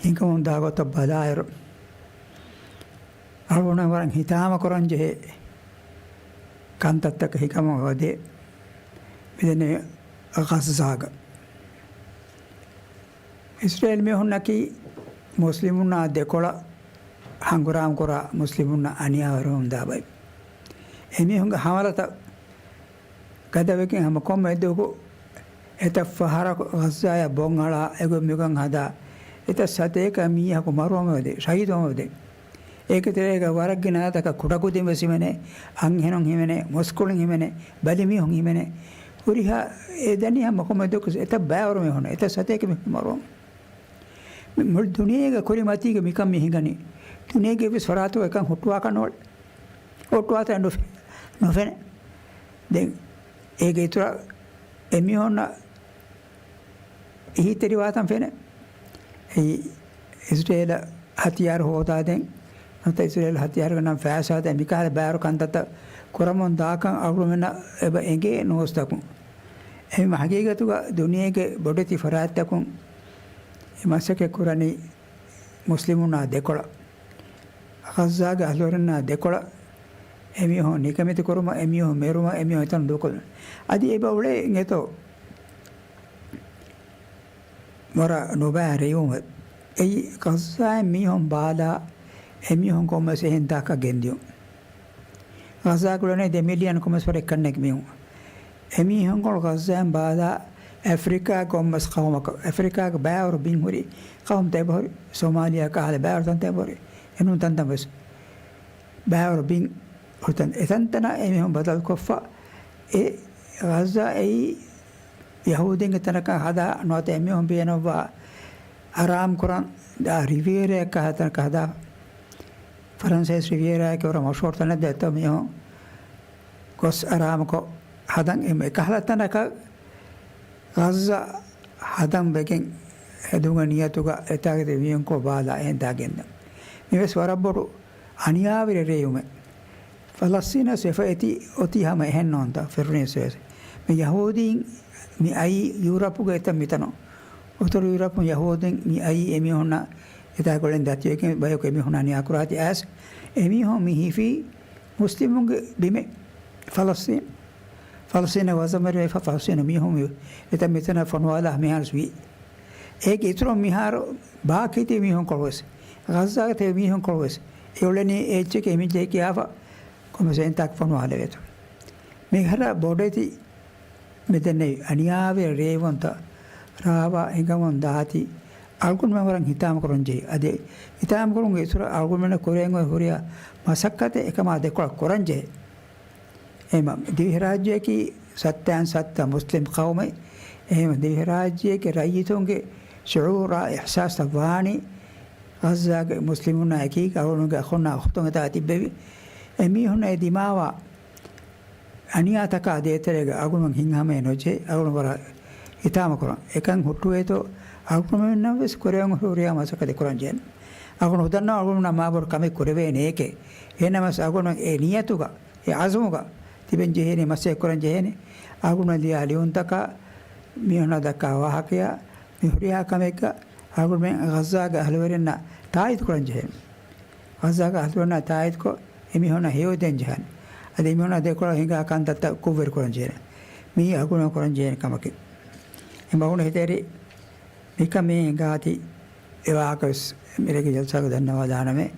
هنكون داغوت بداير أقولن ورن هتام كرنجه كانت هكما ودي بدن غزاق إسرائيل में होना कि मुस्लिमों ना देखोला हंगुराम कोरा मुस्लिमों ना अनिया वरुम दाबाई एमी होंगे हमारा तक कदवे कि हम कम में देखो එත ෆහර ගස්සාය බොංගලා එගො මිගන් හදා එත සතේක මීහකු මරුවමද ශහීදවමද ඒකතරේක වරක්ගෙන ආතක කුඩකුදින් වසිමනේ අංහෙනොන් හිමනේ මොස්කොලින් හිමනේ බලිමි හොන් හිමනේ උරිහා ඒ දනියා මොකමද එත බෑවරම හොන එත සතේක මරුවම මුල් දුනියක කුරි මතීක මිකම් මිහිගනි දුනියක විස්වරාතෝ එකන් හොටුවා කනෝල් හොටුවාත නොෆෙන දැන් ඒක ඉතර එමිහොන්න ඉහිතරි වාතම් ෆෙන ඒ ඉස්රේල හතියාර හොදා දැන් නැත ඉස්රේල හතියාර ගන්න ෆෑසා දැන් මිකාල බෑර කන්දත කොරමොන් දාකන් අගුමන එබ එගේ නෝස්තකුන් එහි මහගීගතුක දුනියක බොඩති ෆරාත්තකුන් එමසක කුරණි මුස්ලිමුනා දෙකොළ ගස්සාගේ අහලවරනා දෙකොළ එමිහො නිකමිත කරුම එමිහො මෙරුම එමිහො එතන දුකොළ අදි ඒ බවලේ ගෙතෝ මර නොබෑරියුම ඒ ගස්සාය මිහොන් බාලා එමිහොන් කොමස හෙන්දාක ගෙන්දියෝ ගස්සා කුලනේ දෙමිලියන් කොමස් පර එක්කන්නෙක් මිහොන් එමිහොන් කොල් ගස්සායන් බාලා अफ्रीका कोमस कौम अफ्रीका का बैर बिन हुरी कौम तेबोरी सोमालिया का हाल बैर तन तेबोरी एनु तन तन बस बैर बिन होतन एतंतना एमे हम बदल कोफा ए गजा ए यहूदीन के तरह का हदा नोते एमे हम बेनवा आराम कुरान दा रिवियरा का हता का दा फ्रांसीस रिवियरा के और मशहूर तने देता में हो कोस आराम को हदन एमे कहलतना का ගස්සා හදම් බෙකෙන් එදුඟ නියතුක එතාගේ දෙවියන් කෝ බාලා එන්දාගෙන්න මේ ස්වරබ්බරු අනියාවිර රේයුම ෆලස්තීන සෙෆෙති ඔතිහම එහෙන්නොන්ත ෆෙර්නේසෙස් මේ යහූදීන් මේ අයි යුරෝපුගේ එත මිතනෝ උතුරු යුරෝපු යහූදීන් මේ අයි එමි හොන එතා කොලෙන් දැතියක බයක එමි හොනනි අකුරාති ඇස් එමි හො මිහිෆි මුස්ලිමුන්ගේ බිමේ ෆලස්තීන ෆලස්තීන වසමරේ ෆලස්තීන මිහොම එත මෙතන ෆනවාලා මිහාර්ස්වි ඒක ඉතර මිහාර බාකිති මිහොන් කොල්වස් ගස්සාගේ මිහොන් කොල්වස් එවලනේ එච්චක එමිජේ කියාව කොමසෙන් තාක් ෆනවාලා වෙත මේහර බොඩේති මෙතන අනියාවේ රේවන්ත රාවා එගමන් දාති අල්කුන් මවරන් හිතාම කරොන්ජේ අදේ හිතාම කරුන්ගේ ඉතර අල්කුන් මන කොරෙන් හොරියා මසක්කතේ එකම දෙකොක් කරොන්ජේ එම දිවි රාජ්‍යයේ සත්‍යයන් සත්‍ය මුස්ලිම් කවුමයි එහෙම දිවි රාජ්‍යයේ රයිතුන්ගේ ශූරා ඉහසාස් තවානි ගස්සාගේ මුස්ලිමුන් අකී කවුරුන්ගේ අඛොන්න අඛතුන් තාතිබෙවි එමි හොනේ දිමාවා අනියාතක දේතරේක අගුණ හින්හමේ නොචේ අගුණ වර හිතාම කරන් එකන් හුට්ටුවේතෝ අගුණ මෙන්නවස් කොරයන් හොරියා මාසක දෙකරන් ජෙන් අගුණ උදන්න අගුණ නමාබර කමේ කරවේ නේකේ එනමස් අගුණ ඒ නියතුක ඒ අසමුක තිබෙන් ජෙහෙනේ මස්සේ කරන් ජෙහෙනේ අගුණ දියා ලියුන්තක මියන දක්වා වහකයා මිහුරියා කමෙක අගුණ මෙන් ගස්සාගේ අහලවරෙන්න තායිත් කරන් ජෙහෙන ගස්සාගේ අහලවරෙන්න තායිත් කො එමි හොන හේවදෙන් ජහන් අද එමි හොන දෙකොළ හිඟා කන්තත් කුවර් කරන් ජෙහෙන මී අගුණ කරන් ජෙහෙන කමකේ එමවුන හිතේරි මිකමේ ගාති එවාකස් මෙරගේ ජල්සාක දන්නවා දානමේ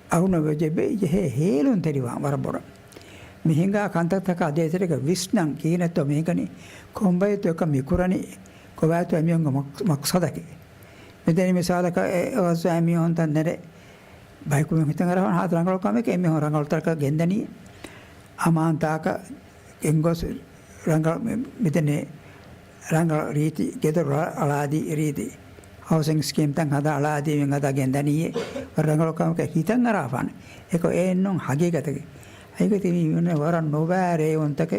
අගුණ වෙජෙබේ ජෙහෙ හේලුන් තරිවා වරබොර මිහිඟා කන්තතක අධේතරක විස්නම් කීනතෝ මේකනි කොම්බයිතු එක මිකුරණි කොවාතු එමියන්ග මක්සදකි මෙතන මිසාලක අවස එමියොන් තන්නරේ බයිකුම හිතන් අරහන් හත රංගල කමක එමියොන් රංගල තරක ගෙන්දනි අමාන්තාක එංගොස් රංගල මෙතනේ රංගල රීති ගෙදර අලාදී රීති housing scheme tang hada අලාදී වෙන් හදා ගෙන්දනි රංගල කමක හිතන් අරහන් ඒක එන්නොන් හගේ ගතකේ ඒක තියන වරන් නොබෑරේ වන්තක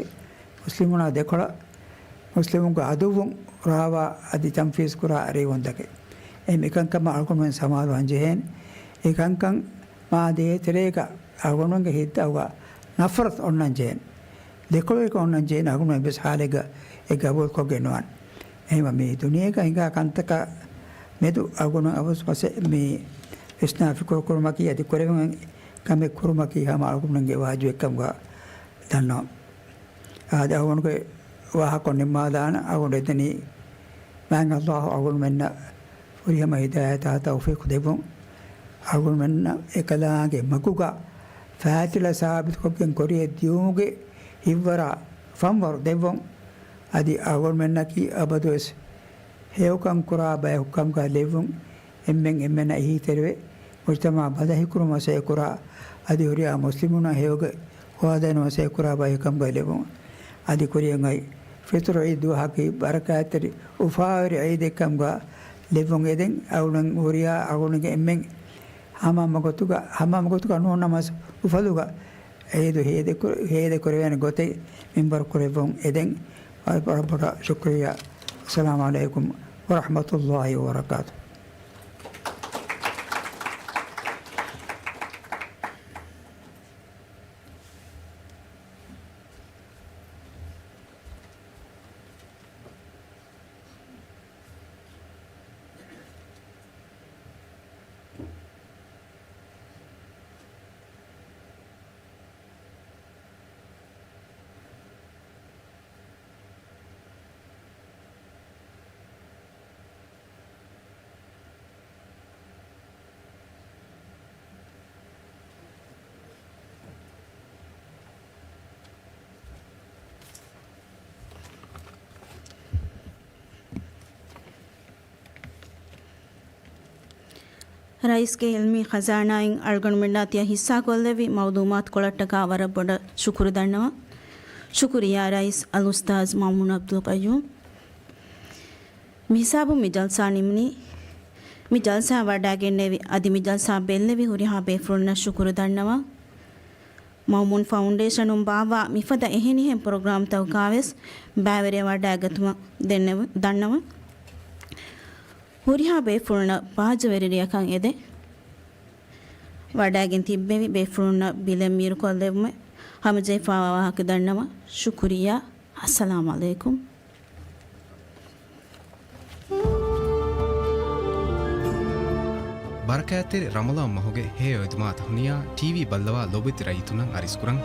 මුස්ලිමුනා දෙකොළ මුස්ලිමුන්ගේ අදුවුන් රාවා අදි තම්ෆීස් කුරා රේ වන්තක එමෙකන්කම අල්කුමෙන් සමාදවන් ජෙහෙන් ඒකංකං මාදේ තෙරේක අල්කුමන්ගේ හිතවවා නෆරත් ඔන්නන් ජෙහෙන් දෙකොළේක ඔන්නන් ජෙහෙන් අල්කුමෙන් බස් හාලෙක ඒ ගබොල් කොගෙනවන් එහෙම මේ දුනියක හිඟා කන්තක මෙදු අල්කුමන් අවස් පස්සේ මේ ස්නාෆිකෝ කුරුමකී අදි කොරෙන් kami kurumaki hama alkumnange waju ekkamga danno ada awonke waha konne madana awonde tani man Allah awon menna furiyama hidayata tawfiq debon awon menna ekalaage makuga fatila sabit kokken koriye diumuge hivara famwar debon අදි අවගොල්මෙන්නකි අබදොස් හේවකම් කුරා බය හුකම් කා ලෙවුම් එම්මෙන් එම්මෙන හිතරවේ මුජ්තමා බදහි කුරුමසේ කුරා අදි හොරියා මුස්ලිමුනා හේවග හොදන වසේ කුරා බය හුකම් කා ලෙවුම් අදි කුරියන්ගයි ෆිතර ඊදු හකි බරකාතරි උෆාවරි ඊදකම් ගා ලෙවුම් එදෙන් අවුලන් හොරියා අගුණගේ එම්මෙන් හමමගතුක නෝනමස් උෆලුග ඒදු හේද කොරවන ගොතේ මින්බර් කොරෙවුම් එදෙන් අල්පරබට ශුක්‍රියා අස්සලාමු අලයිකුම් වරහමතුල්ලාහි වබරකාතුහ් rice के इल्मी ख़जाना इन अड़गणमिंडातिया हिस्सा कोल्लेवी मौदूमात कोलट्टका वरबड शुक्र दन्नवा शुक्रिया रईस अल उस्ताज मामून अब्दुल क़य्यूम मिसाबु मि जलसा निम्नी मि जलसा वडाගෙන්නේවි අදි මි ජල්සා බෙල්ලෙවි හුරිහා බේෆුල්න शुक्र දන්නවා මවුමුන් ෆවුන්ඩේෂන් උම් බාවා මිෆද එහෙනි හෙම් ප්‍රෝග්‍රෑම් තවකාවෙස් බෑවරේ වඩාගතුම දෙන්නව දන්නවා හුරිහා බේෆුල්න පාජවරිරියකන් එදේ වඩාගෙන් තිබ්බෙවි බේෆුල්න බිලෙම් මීරු කොල්ලෙව්ම හමජේ ෆාවාහක දන්නවා शुक्रिया अस्सलाम वालेकुम ಬರಕಾತೆರಿ ರಮಲಾನ್ ಮಹುಗೆ ಹೇ ಒಯ್ದುಮಾತ ಹುನಿಯಾ ಟಿವಿ ಬಲ್ಲವಾ ಲೋಬಿತಿ ರೈತುನಂ ಅರಿಸ್ಕುರಂ